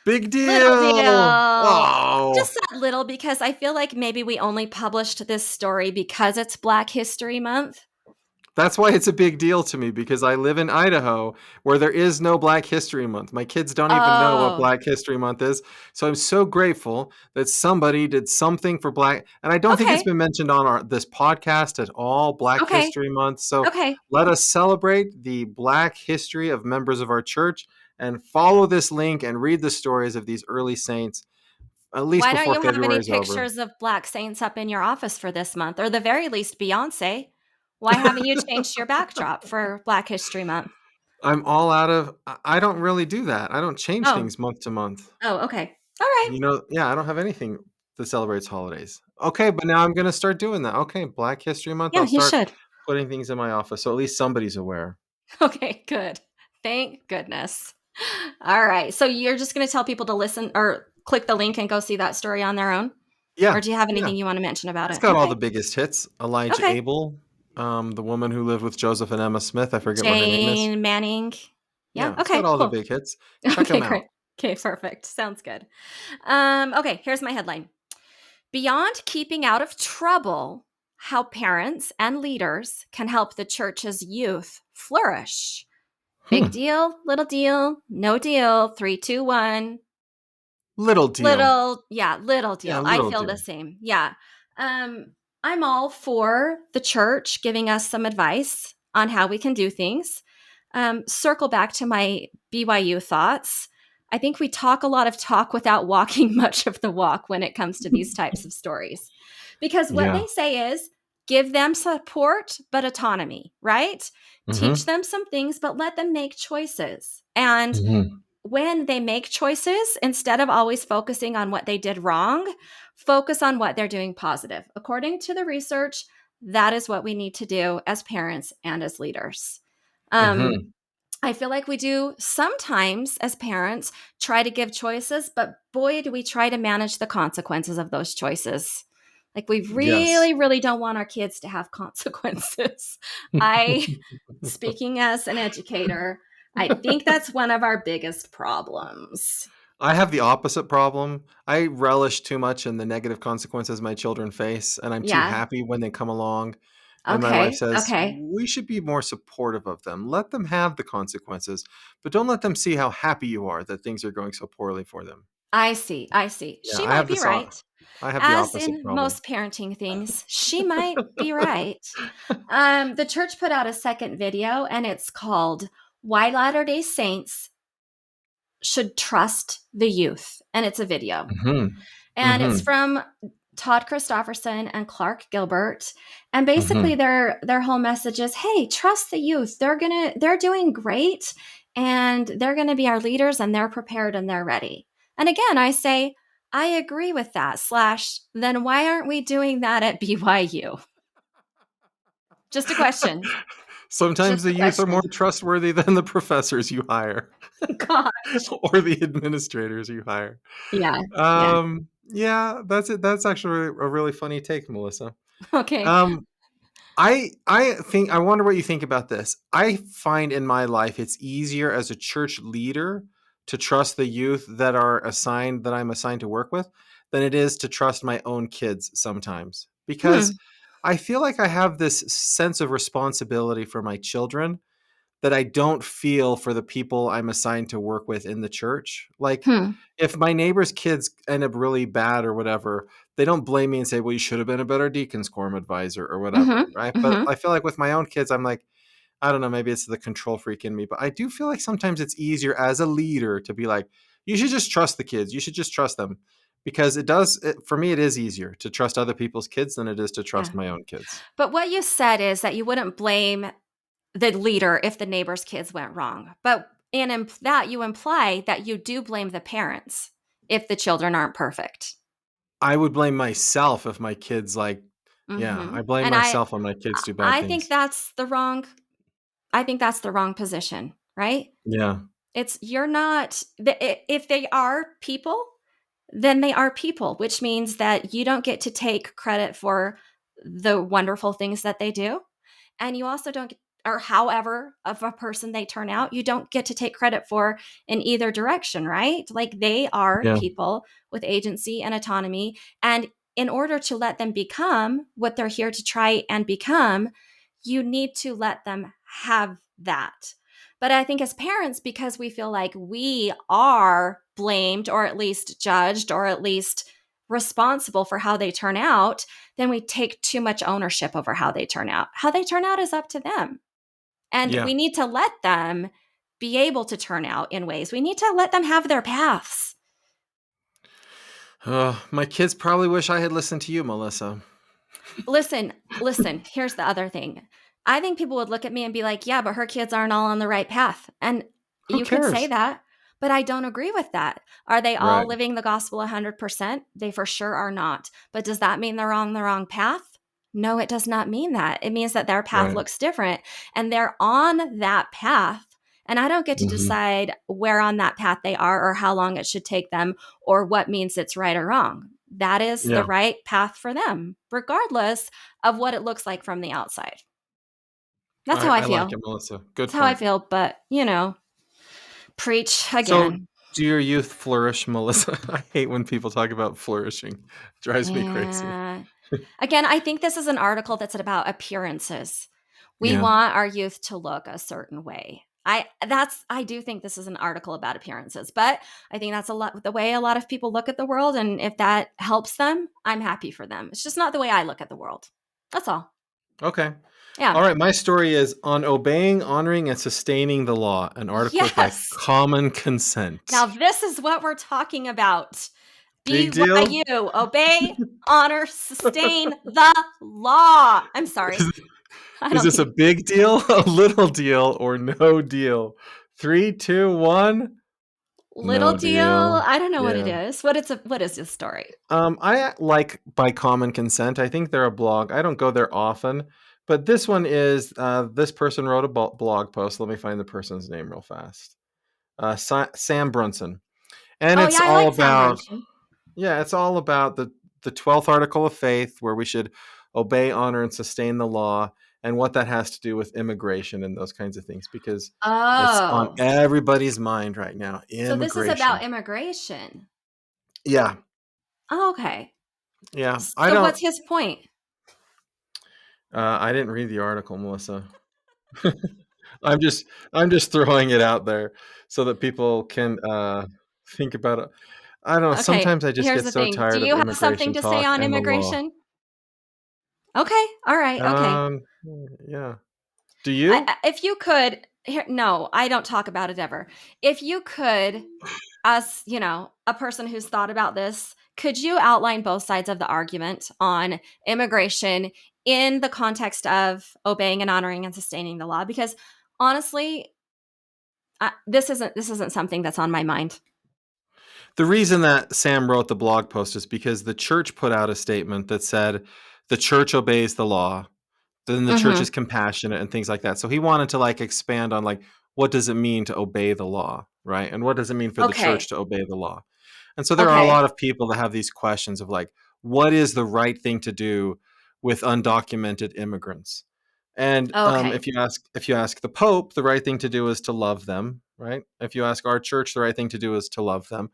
Big Little deal. deal. Oh, Just said little because I feel like maybe we only published this story because it's Black History Month. that's why it's a big deal to me because I live in Idaho where there is no Black History Month. My kids don't even know what Oh, Black History Month is. So I'm so grateful that somebody did something for Black, and I don't think it's okay. been mentioned on this podcast at all, Black Okay. History Month. So Okay. let us celebrate the Black history of members of our church and follow this link and read the stories of these early saints at least Why don't before you have any February is over. pictures of Black saints up in your office for this month? Or the very least, Beyonce. Why haven't you changed your backdrop for Black History Month? I'm all out of, I don't really do that. I don't change Oh, things month to month. oh, okay. All right. Yeah, I don't have anything that celebrates holidays. Okay, but now I'm gonna start doing that. Okay, Black History Month, Yeah, I'll you start should. putting things in my office so at least somebody's aware. Okay, good. Thank goodness. All right. So you're just going to tell people to listen or click the link and go see that story on their own? Or Yeah, do you have yeah. anything you want to mention about It's it? got all Okay. the biggest hits. Elijah Okay. Abel, the woman who lived with Joseph and Emma Smith. I forget what her name is. Jane Manning. Yeah. Yeah, it's got Okay. all the Cool. big hits. Check Okay. them Great. out. Okay. Perfect. Sounds good. Okay. Here's my headline. Beyond keeping out of trouble, how parents and leaders can help the church's youth flourish. Big Hmm. deal, little deal, no deal. Three, two, one. Little deal. Little Yeah, deal. I little feel the deal. same. Yeah. I'm all for the church giving us some advice on how we can do things. Circle back to my BYU thoughts. I think we talk a lot of talk without walking much of the walk when it comes to these types of stories. Because what Yeah. they say is give them support, but autonomy, right? Teach Mm-hmm. them some things, but let them make choices. And Mm-hmm. when they make choices, instead of always focusing on what they did wrong, focus on what they're doing positive. According to the research, that is what we need to do as parents and as leaders. Um, Mm-hmm. I feel like we do sometimes as parents try to give choices, but boy, do we try to manage the consequences of those choices. Like we Yes. really, really don't want our kids to have consequences. I, speaking as an educator, I think that's one of our biggest problems. I have the opposite problem. I relish too much in the negative consequences my children face, and I'm too Yeah. happy when they come along. And my wife Okay. says, Okay. we should be more supportive of them. Let them have the consequences, but don't let them see how happy you are that things are going so poorly for them. I see. I see. Yeah, She I might have be this. right. I have the As opposite in problem. most parenting things, she might be right. The church put out a second video, and it's called "Why Latter-day Saints Should Trust the Youth," and it's a video. Mhm. And it's Mhm. from Todd Christofferson and Clark Gilbert. And basically Mhm. their whole message is, hey, trust the youth. They're doing great, and they're gonna be our leaders, and they're prepared and they're ready. And again, I say, I agree with that. Slash, then why aren't we doing that at BYU? Just a question. Sometimes Just the a youth are more question. trustworthy than the professors you hire Gosh. or the administrators you hire. Yeah. Yeah. Yeah, that's it. That's actually a really funny take, Melissa. Okay. Um, I wonder what you think about this. I find in my life it's easier as a church leader to trust the youth that I'm assigned to work with than it is to trust my own kids sometimes. Because Hmm. I feel like I have this sense of responsibility for my children that I don't feel for the people I'm assigned to work with in the church. Like, Hmm. if my neighbor's kids end up really bad or whatever, they don't blame me and say, well, you should have been a better deacon's quorum advisor or whatever. Mm-hmm. Right. But Mm-hmm. I feel like with my own kids, I'm like, I don't know, maybe it's the control freak in me, but I do feel like sometimes it's easier as a leader to be like, you should just trust the kids. You should just trust them. Because for me, it is easier to trust other people's kids than it is to Yeah. trust my own kids. But what you said is that you wouldn't blame the leader if the neighbor's kids went wrong. But in that, you imply that you do blame the parents if the children aren't perfect. I would blame myself if my kids yeah, Hmm. I blame And I, myself when my kids do bad I think things. that's the wrong. I think that's the wrong position, right? Yeah. It's you're not. If they are people, then they are people, which means that you don't get to take credit for the wonderful things that they do. And you also don't or however of a person they turn out, you don't get to take credit for in either direction, right? Like they are Yeah. people with agency and autonomy, and in order to let them become what they're here to try and become, you need to let them have that. But I think as parents, because we feel like we are blamed or at least judged or at least responsible for how they turn out, then we take too much ownership over how they turn out. How they turn out is up to them. And Yeah. we need to let them be able to turn out in ways. We need to let them have their paths. My kids probably wish I had listened to you, Melissa. Listen, here's the other thing. I think people would look at me and be like, yeah, but her kids aren't all on the right path. And Who you could say cares? that, but I don't agree with that. Are they all Right. living the gospel 100%? They for sure are not. But does that mean they're on the wrong path? No, it does not mean that. It means that their path Right. looks different and they're on that path. And I don't get to Mhm. decide where on that path they are or how long it should take them or what means it's right or wrong. That is the Yeah. right path for them, regardless of what it looks like from the outside. That's how I I like feel. it, Melissa. Good That's how I point. feel. But, preach So, again. do your youth flourish, Melissa? I hate when people talk about flourishing. It drives me crazy. Yeah. Again, I think this is an article that's about appearances. We Yeah. want our youth to look a certain way. I do think this is an article about appearances, but I think that's a lot the way a lot of people look at the world, and if that helps them, I'm happy for them. It's just not the way I look at the world. That's all. Okay. Yeah. All right. My story is on obeying, honoring, and sustaining the law, an article by Yes. Common Consent. Now this is what we're talking about. Big deal? BYU, obey, honor, sustain the law. I'm sorry. Is, I is don't this a think big deal, a little deal, or no deal? Three, two, one. little No deal. deal. I don't know what it Yeah. is. What is this story? I like By Common Consent. I think they're a blog. I don't go there often, but this one is this person wrote a blog post. Let me find the person's name real fast. Sam Brunson, and Oh it's yeah, I all like Sam about Brunson. it's all about the 12th article of faith, where we should obey, honor, and sustain the law, and what that has to do with immigration and those kinds of things, because it's on Oh, everybody's mind right now. so this is about Immigration. immigration. Yeah, Oh, okay. yeah. I So don't. what's his point? I didn't read the article, Melissa. I'm just throwing it out there so that people can think about it. I don't know. Okay, Sometimes I just here's get the so thing. Do tired of you have something immigration to say talk on and the law. immigration? Okay, all right, okay. Um, yeah. Do you? If you could, here, no, I don't talk about it ever. If you could, as a person who's thought about this, could you outline both sides of the argument on immigration in the context of obeying and honoring and sustaining the law? Because honestly, this isn't something that's on my mind. The reason that Sam wrote the blog post is because the church put out a statement that said the church obeys the law, then the church Mm-hmm. is compassionate and things like that. So he wanted to like expand on like what does it mean to obey the law, right? And what does it mean for the church Okay. to obey the law? And so there are a Okay. lot of people that have these questions of like, what is the right thing to do with undocumented immigrants? And Okay. if you ask the Pope, the right thing to do is to love them, right? If you ask our church, the right thing to do is to love them.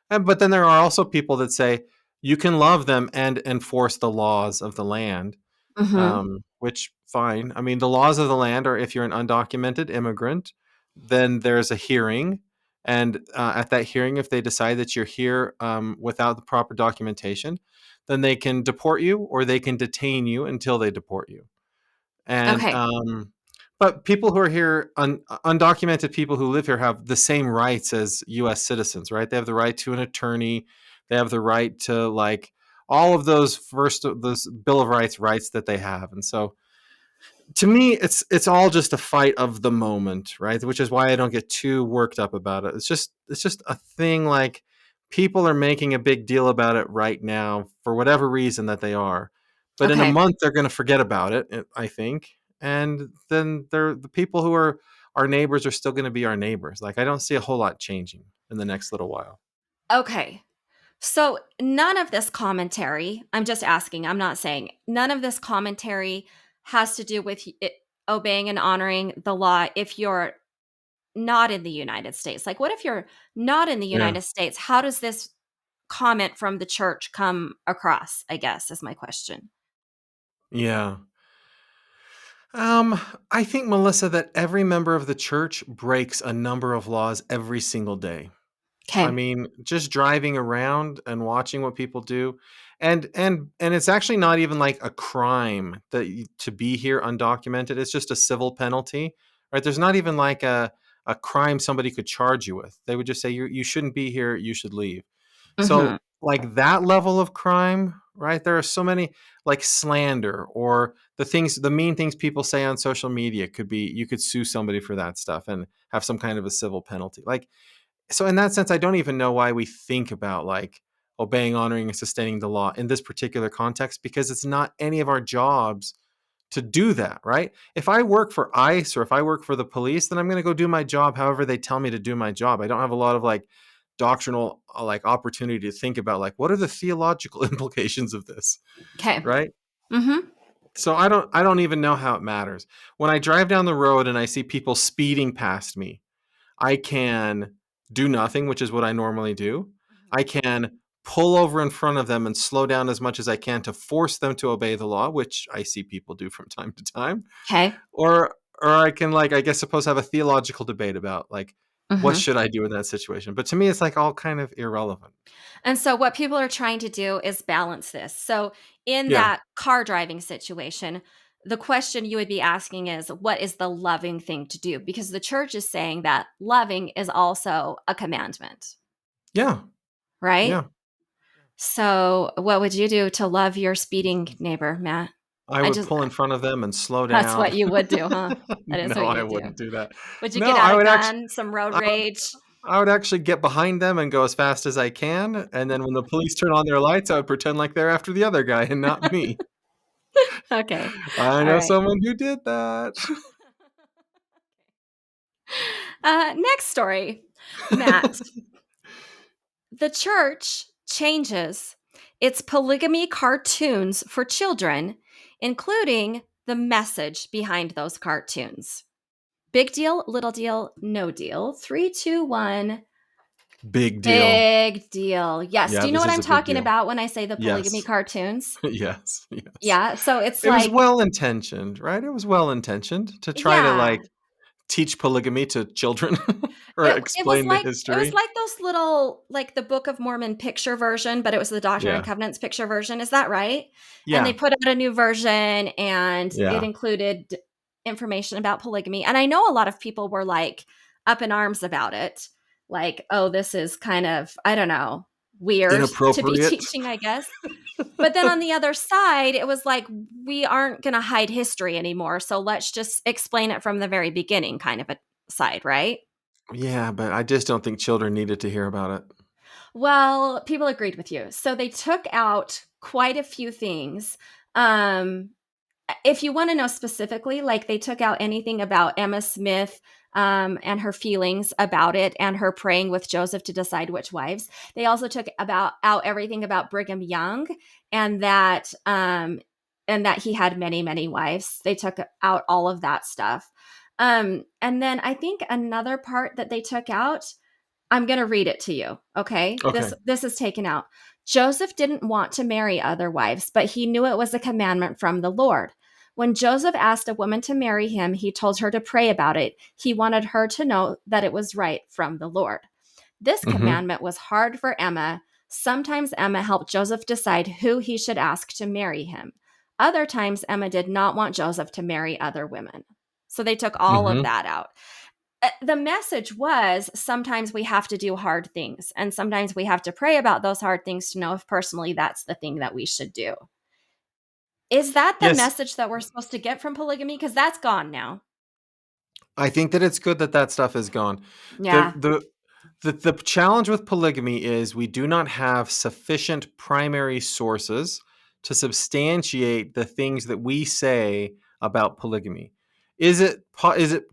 But then there are also people that say you can love them and enforce the laws of the land, Mm-hmm. which fine. I mean, the laws of the land are if you're an undocumented immigrant, then there's a hearing. And at that hearing, if they decide that you're here without the proper documentation, then they can deport you or they can detain you until they deport you. And Okay. but people who are here, undocumented people who live here, have the same rights as U.S. citizens, right? They have the right to an attorney. They have the right to like all of those Bill of rights that they have. And so, to me, it's all just a fight of the moment, right? Which is why I don't get too worked up about it. It's just a thing like people are making a big deal about it right now for whatever reason that they are. But in a Okay. month they're going to forget about it, I think. And then they're the people who are our neighbors are still going to be our neighbors. Like I don't see a whole lot changing in the next little while. Okay. So none of this commentary, I'm just asking, I'm not saying, none of this commentary has to do with obeying and honoring the law if you're not in the United States. Like, what if you're not in the Yeah. United States? How does this comment from the church come across? I guess is my question. Yeah. Um, I think, Melissa, that every member of the church breaks a number of laws every single day. I Okay. mean, just driving around and watching what people do, and it's actually not even like a crime to be here undocumented. It's just a civil penalty, right? There's not even like a crime somebody could charge you with. They would just say you shouldn't be here. You should leave. Hmm. So like that level of crime, right? There are so many like slander or the mean things people say on social media could be you could sue somebody for that stuff and have some kind of a civil penalty. Like so in that sense, I don't even know why we think about like obeying, honoring, and sustaining the law in this particular context because it's not any of our jobs to do that, right? If I work for ICE or if I work for the police, then I'm going to go do my job however they tell me to do my job. I don't have a lot of like doctrinal like opportunity to think about like what are the theological implications of this, Okay. right? Hmm. So I don't even know how it matters. When I drive down the road and I see people speeding past me, I can do nothing, which is what I normally do. I can pull over in front of them and slow down as much as I can to force them to obey the law, which I see people do from time to time. Okay. Or I can like I guess suppose have a theological debate about like what Hmm. should I do in that situation. But to me it's like all kind of irrelevant. And so, what people are trying to do is balance this. So, in Yeah. that car driving situation, the question you would be asking is, what is the loving thing to do? Because the church is saying that loving is also a commandment, Yeah. right? Yeah. So, what would you do to love your speeding neighbor, Matt? I I would just, pull in front of them and slow that's down. what you would do, huh? That is No, what you I would do. wouldn't do that. Would you No, get out I a would actually gun, some road I would rage? I would actually get behind them and go as fast as I can, and then when the police turn on their lights, I would pretend like they're after the other guy and not me. Okay. I All know right. someone who did that. Next story, Matt. The church changes its polygamy cartoons for children, including the message behind those cartoons. Big deal, little deal, no deal. Three, two, one. Big deal. Big deal. Yes. Do Yeah, you know this what is I'm a big talking deal. about when I say the polygamy Yes. cartoons? Yes, yes. Yeah. So it's It was like, well intentioned, right? It was well intentioned to try to yeah. like teach polygamy to children or It was explain the history. like those little, like the Book of Mormon picture version, but it was the Doctrine and Yeah. Covenants picture version. Is that right? And they Yeah. put out a new version, and it Yeah. included information about polygamy. And I know a lot of people were like up in arms about it. Like, oh, this is kind of, I don't know, weird to be Inappropriate. teaching, I guess. But then on the other side, it was like, we aren't going to hide history anymore. So let's just explain it from the very beginning, kind of a side, right? Yeah, but I just don't think children needed to hear about it. Well, people agreed with you. So they took out quite a few things. Um, if you want to know specifically, like they took out anything about Emma Smith and her feelings about it and her praying with Joseph to decide which wives. They also took out everything about Brigham Young and that he had many, many wives. They took out all of that stuff. And then I think another part that they took out, I'm going to read it to you. Okay. Okay. This is taken out. Joseph didn't want to marry other wives, but he knew it was a commandment from the Lord. When Joseph asked a woman to marry him, he told her to pray about it. He wanted her to know that it was right from the Lord. This Hmm. commandment was hard for Emma. Sometimes Emma helped Joseph decide who he should ask to marry him. Other times, Emma did not want Joseph to marry other women. So they took all of Hmm. that out. The message was sometimes we have to do hard things, and sometimes we have to pray about those hard things to know if personally that's the thing that we should do. Is that the Yes, message that we're supposed to get from polygamy? Because that's gone now. I think that it's good that that stuff is gone. The Yeah. the the challenge with polygamy is we do not have sufficient primary sources to substantiate the things that we say about polygamy. Is it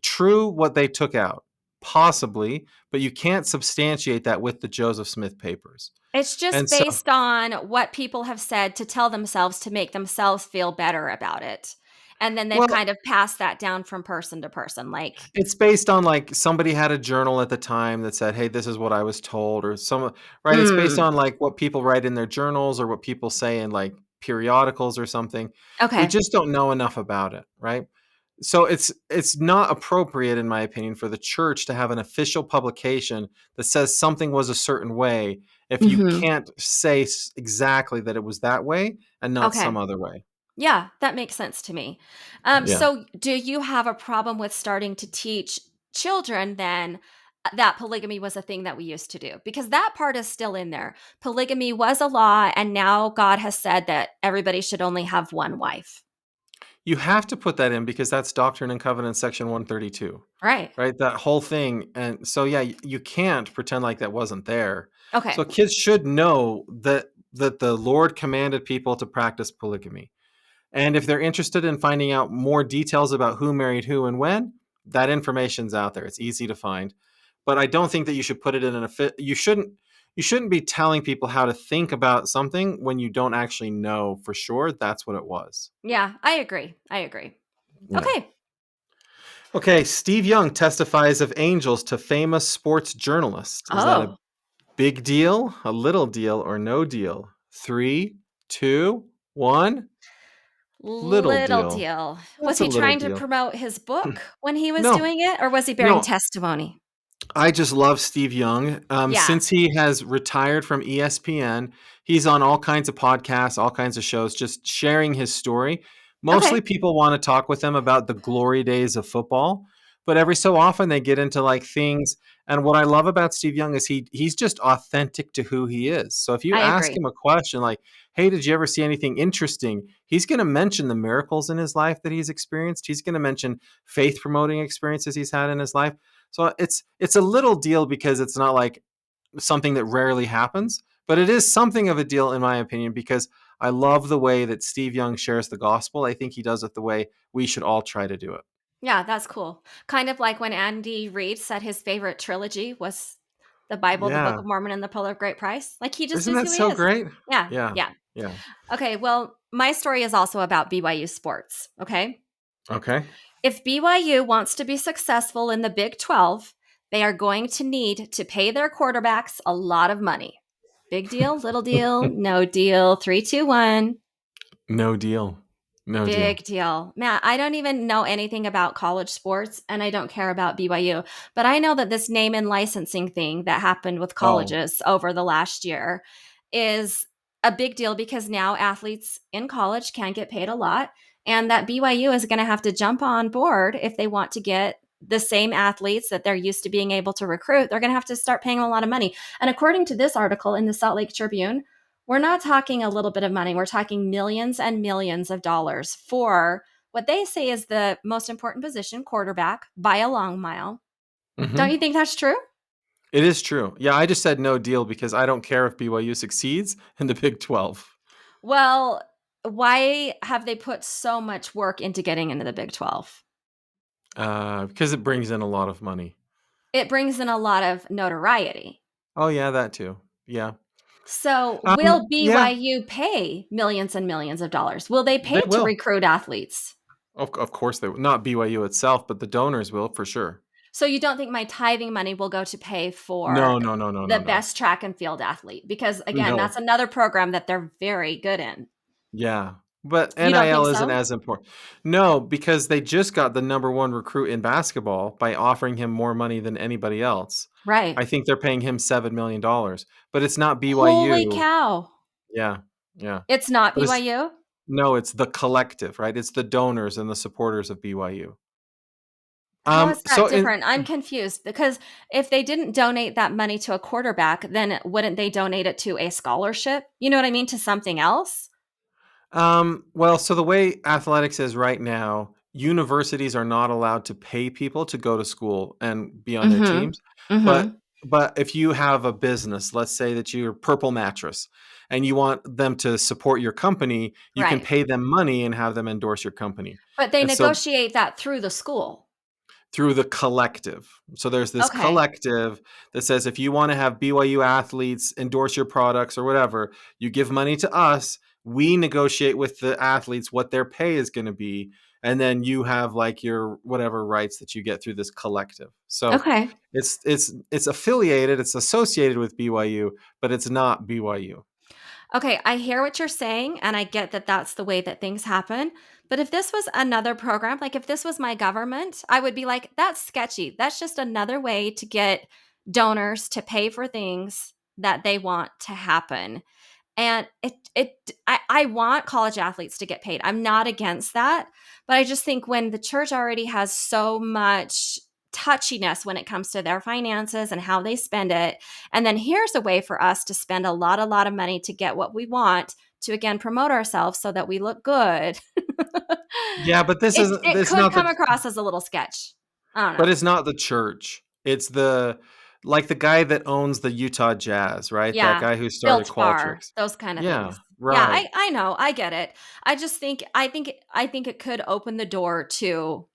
true what they took out? Possibly, but you can't substantiate that with the Joseph Smith papers. It's And just so, based on what people have said to tell themselves to make themselves feel better about it. And then they've well, kind of passed that down from person to person. Like, it's based on like somebody had a journal at the time that said, "Hey, this is what I was told," or some right. It's based mm, on like what people write in their journals or what people say in like periodicals or something. We okay. just don't know enough about it, right? So it's not appropriate, in my opinion, for the church to have an official publication that says something was a certain way if you Hmm. can't say exactly that it was that way and not some Okay. other way. Yeah, that makes sense to me. Yeah. So, do you have a problem with starting to teach children then that polygamy was a thing that we used to do? Because that part is still in there. Polygamy was a law, and now God has said that everybody should only have one wife. You have to put that in because that's Doctrine and Covenants section 132. Right. Right? That whole thing. And so yeah, you can't pretend like that wasn't there. Okay. So kids should know that the Lord commanded people to practice polygamy. And if they're interested in finding out more details about who married who and when, that information's out there. It's easy to find. But I don't think that you should put it in you shouldn't be telling people how to think about something when you don't actually know for sure that's what it was. Yeah, I agree. I agree. Yeah. Okay. Okay, Steve Young testifies of angels to famous sports journalist. Is that a Oh, big deal, a little deal, or no deal? Three, two, one. Little little deal. deal. Was That's a he little trying to deal. promote his book when he was No, doing it, or was he bearing no. testimony? I just love Steve Young. Yeah. Since he has retired from ESPN, he's on all kinds of podcasts, all kinds of shows, just sharing his story. Mostly Okay. people want to talk with him about the glory days of football, but every so often they get into like things. And what I love about Steve Young is he's just authentic to who he is. So if you I ask agree. him a question like, "Hey, did you ever see anything interesting?" He's going to mention the miracles in his life that he's experienced. He's going to mention faith promoting experiences he's had in his life. So it's a little deal because it's not like something that rarely happens, but it is something of a deal in my opinion because I love the way that Steve Young shares the gospel. I think he does it the way we should all try to do it. Yeah, that's cool. Kind of like when Andy Reid said his favorite trilogy was the Bible, the Book Yeah. of Mormon, and the Pearl of Great Price. Like he just Isn't is that who he so is. great? Yeah, Yeah. yeah. Yeah. Okay, well, my story is also about BYU sports. Okay. Okay. If BYU wants to be successful in the Big 12, they are going to need to pay their quarterbacks a lot of money. Big deal, little deal, no deal, 3, 2, 1. No deal. No deal. Big deal. Man, I don't even know anything about college sports and I don't care about BYU, but I know that this name and licensing thing that happened with Oh. colleges over the last year is a big deal because now athletes in college can get paid a lot and that BYU is going to have to jump on board if they want to get the same athletes that they're used to being able to recruit. They're going to have to start paying a lot of money. And according to this article in the Salt Lake Tribune, we're not talking a little bit of money. We're talking millions and millions of dollars for what they say is the most important position, quarterback, by a long mile. Don't Hmm. you think that's true? It is true. Yeah, I just said no deal because I don't care if BYU succeeds in the Big 12. Well, why have they put so much work into getting into the Big 12? Because it brings in a lot of money. It brings in a lot of notoriety. Oh yeah, that too. Yeah. So, will Yeah, BYU pay millions and millions of dollars? Will they they pay to will. recruit athletes? Of course they will. Not BYU itself, but the donors will for sure. So you don't think my tithing money will go to pay for No, no, no, no, the no, no. best track and field athlete? Because again, No. that's another program that they're very good in. Yeah. But You don't think NIL isn't so? as important. No, because they just got the number one recruit in basketball by offering him more money than anybody else. Right. I think they're paying him $7 million, but it's not Holy BYU. cow. Yeah. Yeah. It's not But it's BYU? no, it's the collective, right? It's the donors and the supporters of BYU. How is that So in different? I'm confused because if they didn't donate that money to a quarterback, then wouldn't they donate it to a scholarship? You know what I mean? To something else? well, so the way athletics is right now, universities are not allowed to pay people to go to school and be on their Mhm. teams. But Mhm. but if you have a business, let's say that you're Purple Mattress and you want them to support your company, you can Right. pay them money and have them endorse your company. But they And so negotiate that through the school. through the collective. So there's this Okay. collective that says if you want to have BYU athletes endorse your products or whatever, you give money to us. We negotiate with the athletes what their pay is going to be. And then you have like your whatever rights that you get through this collective. So Okay. it's affiliated, it's associated with BYU, but it's not BYU. Okay, I hear what you're saying, and I get that that's the way that things happen. But if this was another program, like if this was my government, I would be like, that's sketchy. That's just another way to get donors to pay for things that they want to happen. And I want college athletes to get paid. I'm not against that, but I just think when the church already has so much touchiness when it comes to their finances and how they spend it, and then here's a way for us to spend a lot of money to get what we want to again promote ourselves so that we look good. Yeah, but this it isn't it it's could not come the across as a little sketch. I don't But know. it's not the church. It's the like the guy that owns the Utah Jazz, right? That Yeah, guy who started built bar, Qualtrics. those kind of Yeah, things. Yeah, right. I know, I get it. I think it could open the door to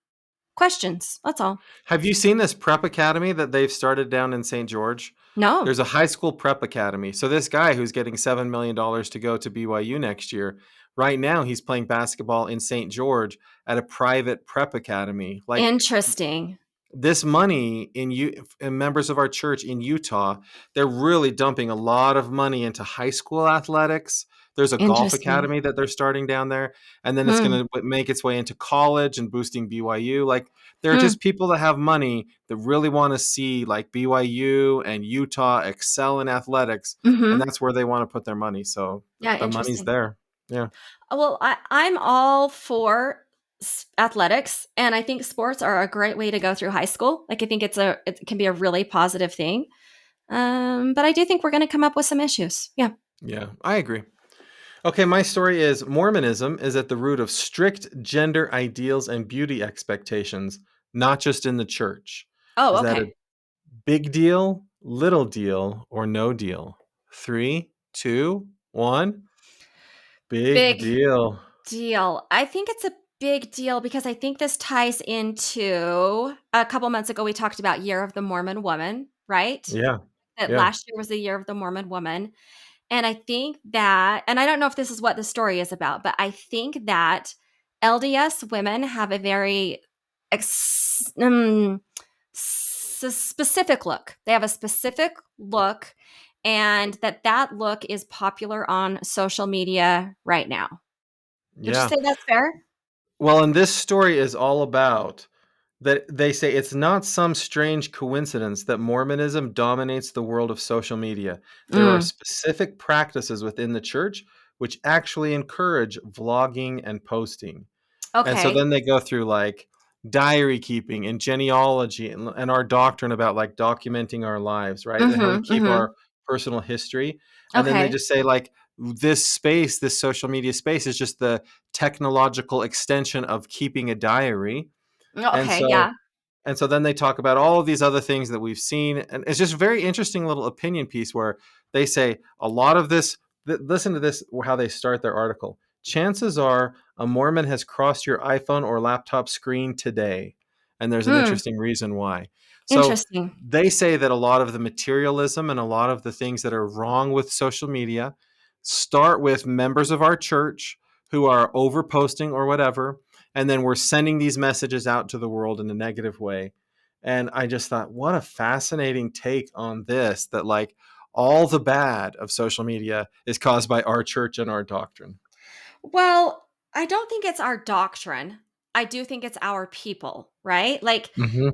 questions. That's all. Have you seen this prep academy that they've started down in St. George? No. There's a high school prep academy. So this guy who's getting $7 million to go to BYU next year, right now he's playing basketball in St. George at a private prep academy. Like Interesting. this money in members of our church in Utah, they're really dumping a lot of money into high school athletics. There's a golf Interesting. academy that they're starting down there, and then it's Hmm. going to make its way into college and boosting BYU. Like there are Hmm. just people that have money that really want to see like BYU and Utah excel in athletics, and Mhm. that's where they want to put their money. So Yeah, the money's interesting. there. Yeah. Well, I'm all for athletics, and I think sports are a great way to go through high school. Like, I think it can be a really positive thing. But I do think we're going to come up with some issues. Yeah. Yeah, I agree. Okay, my story is Mormonism is at the root of strict gender ideals and beauty expectations, not just in the church. Oh, Is that a okay. big deal, little deal, or no deal? Three, two, one. Big Big deal. deal. I think it's a big deal because I think this ties into a couple months ago we talked about Year of the Mormon Woman, right? Yeah, That yeah. last year was the Year of the Mormon Woman. And I think that, and I don't know if this is what the story is about, but I think that LDS women have a very ex- um, specific look. They have a specific look, and that look is popular on social media right now. Would you Yeah. say that's fair? Well, and this story is all about that they say it's not some strange coincidence that Mormonism dominates the world of social media. There are Mm, specific practices within the church which actually encourage vlogging and posting. And so okay. then they go through like diary keeping and genealogy and our doctrine about like documenting our lives, right? And how we Mhm, keep mhm. our personal history. And then they Okay. just say like this space, this social media space is just the technological extension of keeping a diary. And Okay, so yeah. then they talk about all of these other things that we've seen. And it's just a very interesting little opinion piece where they say a lot of this, listen to this, how they start their article. Chances are a Mormon has crossed your iPhone or laptop screen today. And there's an Hmm, interesting reason why. So interesting. they say that a lot of the materialism and a lot of the things that are wrong with social media start with members of our church who are overposting or whatever, and then we're sending these messages out to the world in a negative way. And I just thought, what a fascinating take on this, that like all the bad of social media is caused by our church and our doctrine. Well, I don't think it's our doctrine. I do think it's our people, right? Like, Hmm.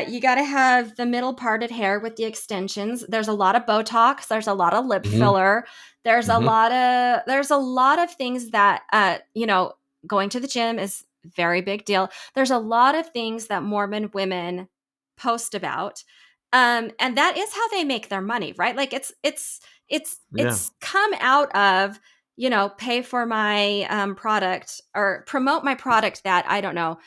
you got to have the middle parted hair with the extensions. There's a lot of Botox. There's a lot of lip Hmm. filler. Hmm. There's a lot of things that going to the gym is very big deal. There's a lot of things that Mormon women post about, and that is how they make their money, right? Like Yeah. it's come out of pay for my product or promote my product that I don't know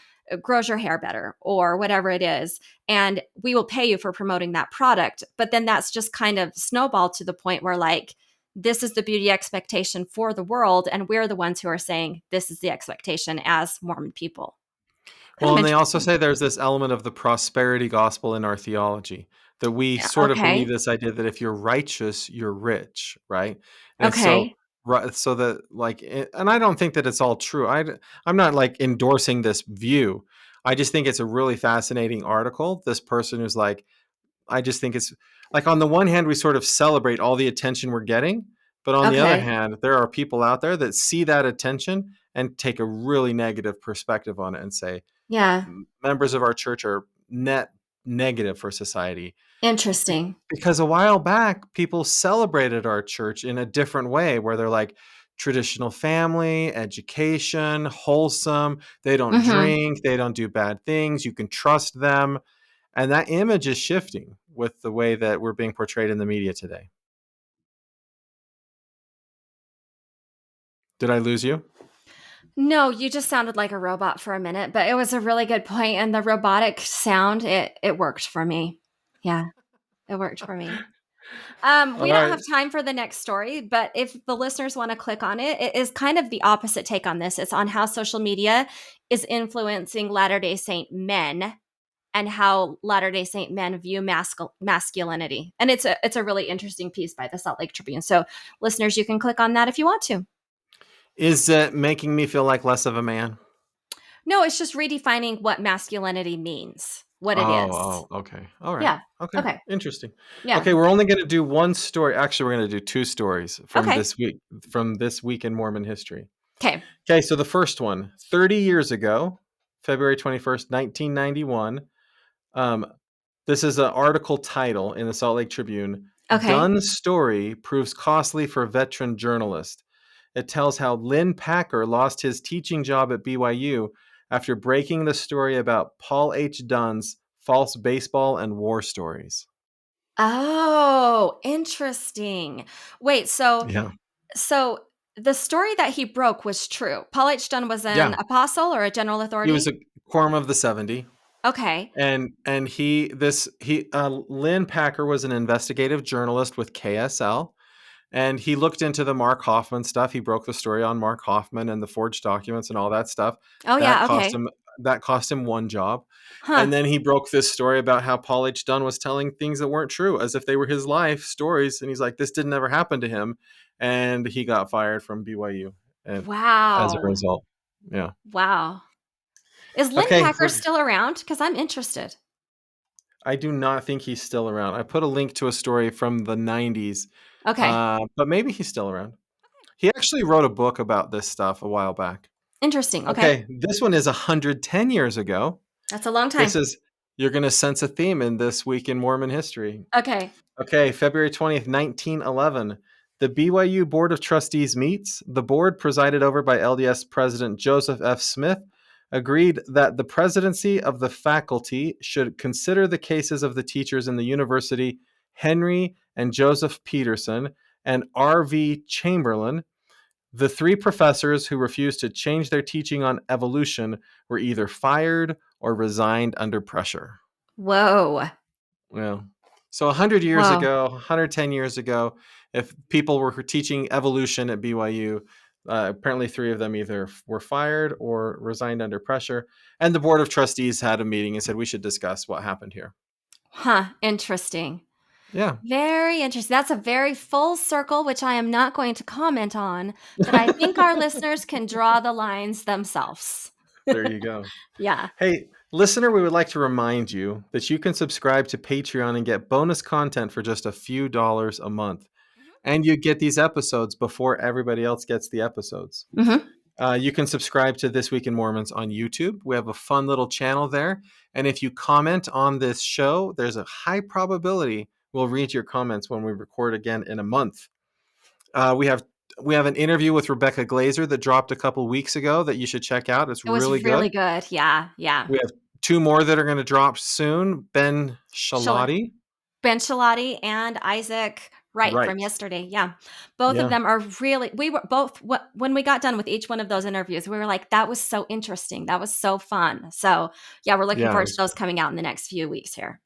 grows your hair better or whatever it is, and we will pay you for promoting that product. But then that's just kind of snowballed to the point where like this is the beauty expectation for the world, and we're the ones who are saying this is the expectation as Mormon people. Kind Well, of and they also interesting. say there's this element of the prosperity gospel in our theology, that we Yeah, sort of believe okay. this idea that if you're righteous, you're rich, right? And so, Okay. right, so that like, and I don't think that it's all true. I'm not like endorsing this view. I just think it's a really fascinating article. This person who's like, I just think it's like on the one hand, we sort of celebrate all the attention we're getting, but on the other Okay. hand, there are people out there that see that attention and take a really negative perspective on it and say, Yeah. members of our church are net negative for society. Interesting. Because a while back, people celebrated our church in a different way where they're like traditional family, education, wholesome. They don't Mhm. drink, they don't do bad things. You can trust them. And that image is shifting with the way that we're being portrayed in the media today. Did I lose you? No, you just sounded like a robot for a minute, but it was a really good point, and the robotic sound, it worked for me. Yeah, it worked for me. All We don't right. have time for the next story, but if the listeners want to click on it, it is kind of the opposite take on this. It's on how social media is influencing Latter-day Saint men and how Latter-day Saint men view masculinity. And it's a really interesting piece by the Salt Lake Tribune. So listeners, you can click on that if you want to. Is it making me feel like less of a man? No, it's just redefining what masculinity means, what it is. Okay. All right. Yeah. Okay. Okay. Interesting. Yeah. Okay, we're only going to do one story. Actually, we're going to do two stories Okay. from this week in Mormon history. Okay. Okay, so the first one, 30 years ago, February 21st, 1991. Um, this is an article title in the Salt Lake Tribune. Okay. Dunn's story proves costly for veteran journalist. It tells how Lynn Packer lost his teaching job at BYU after breaking the story about Paul H. Dunn's false baseball and war stories. Oh, interesting. Wait, Yeah. so the story that he broke was true. Paul H. Dunn was an Yeah. apostle or a general He was authority? a quorum of the 70. Okay. And Lynn Packer was an investigative journalist with KSL, and he looked into the Mark Hoffman stuff. He broke the story on Mark Hoffman and the forged documents and all that stuff. Oh, That yeah. cost Okay. him that cost him one job. Huh. And then he broke this story about how Paul H. Dunn was telling things that weren't true, as if they were his life stories. And he's like, this didn't ever happen to him. And he got fired from BYU as a Wow. result. Yeah. Wow. Is Lynn Okay. Packer still around? Because I'm interested. I do not think he's still around. I put a link to a story from the 90s, Okay. but maybe he's still around. He actually wrote a book about this stuff a while back. Interesting. Okay. Okay, this one is 110 years ago. That's a long time. You're going to sense a theme in this week in Mormon history. Okay. Okay, February 20th, 1911. The BYU Board of Trustees meets. The board, presided over by LDS President Joseph F. Smith, agreed that the presidency of the faculty should consider the cases of the teachers in the university, Henry and Joseph Peterson and R.V. Chamberlain. The three professors who refused to change their teaching on evolution were either fired or resigned under pressure. Whoa. Well, so 100 years Wow. ago, 110 years ago, if people were teaching evolution at BYU, apparently three of them either were fired or resigned under pressure. And the Board of Trustees had a meeting and said, we should discuss what happened here. Huh. Interesting. Yeah. Very interesting. That's a very full circle, which I am not going to comment on, but I think our listeners can draw the lines themselves. There you go. Yeah. Hey, listener, we would like to remind you that you can subscribe to Patreon and get bonus content for just a few dollars a month. And you get these episodes before everybody else gets the episodes. Mm-hmm. You can subscribe to This Week in Mormons on YouTube. We have a fun little channel there. And if you comment on this show, there's a high probability we'll read your comments when we record again in a month. We have an interview with Rebecca Glazer that dropped a couple weeks ago that you should check out. It was really good. Yeah. We have two more that are going to drop soon. Ben Shalati. Ben Shalati and Isaac Wright from yesterday. Yeah. Both of them are really, we were both, when we got done with each one of those interviews, we were like, that was so interesting. That was so fun. So yeah, we're looking forward to those coming out in the next few weeks here.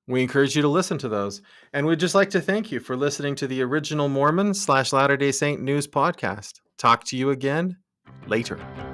We encourage you to listen to those. And we'd just like to thank you for listening to the Original Mormon / Latter-day Saint News Podcast. Talk to you again later.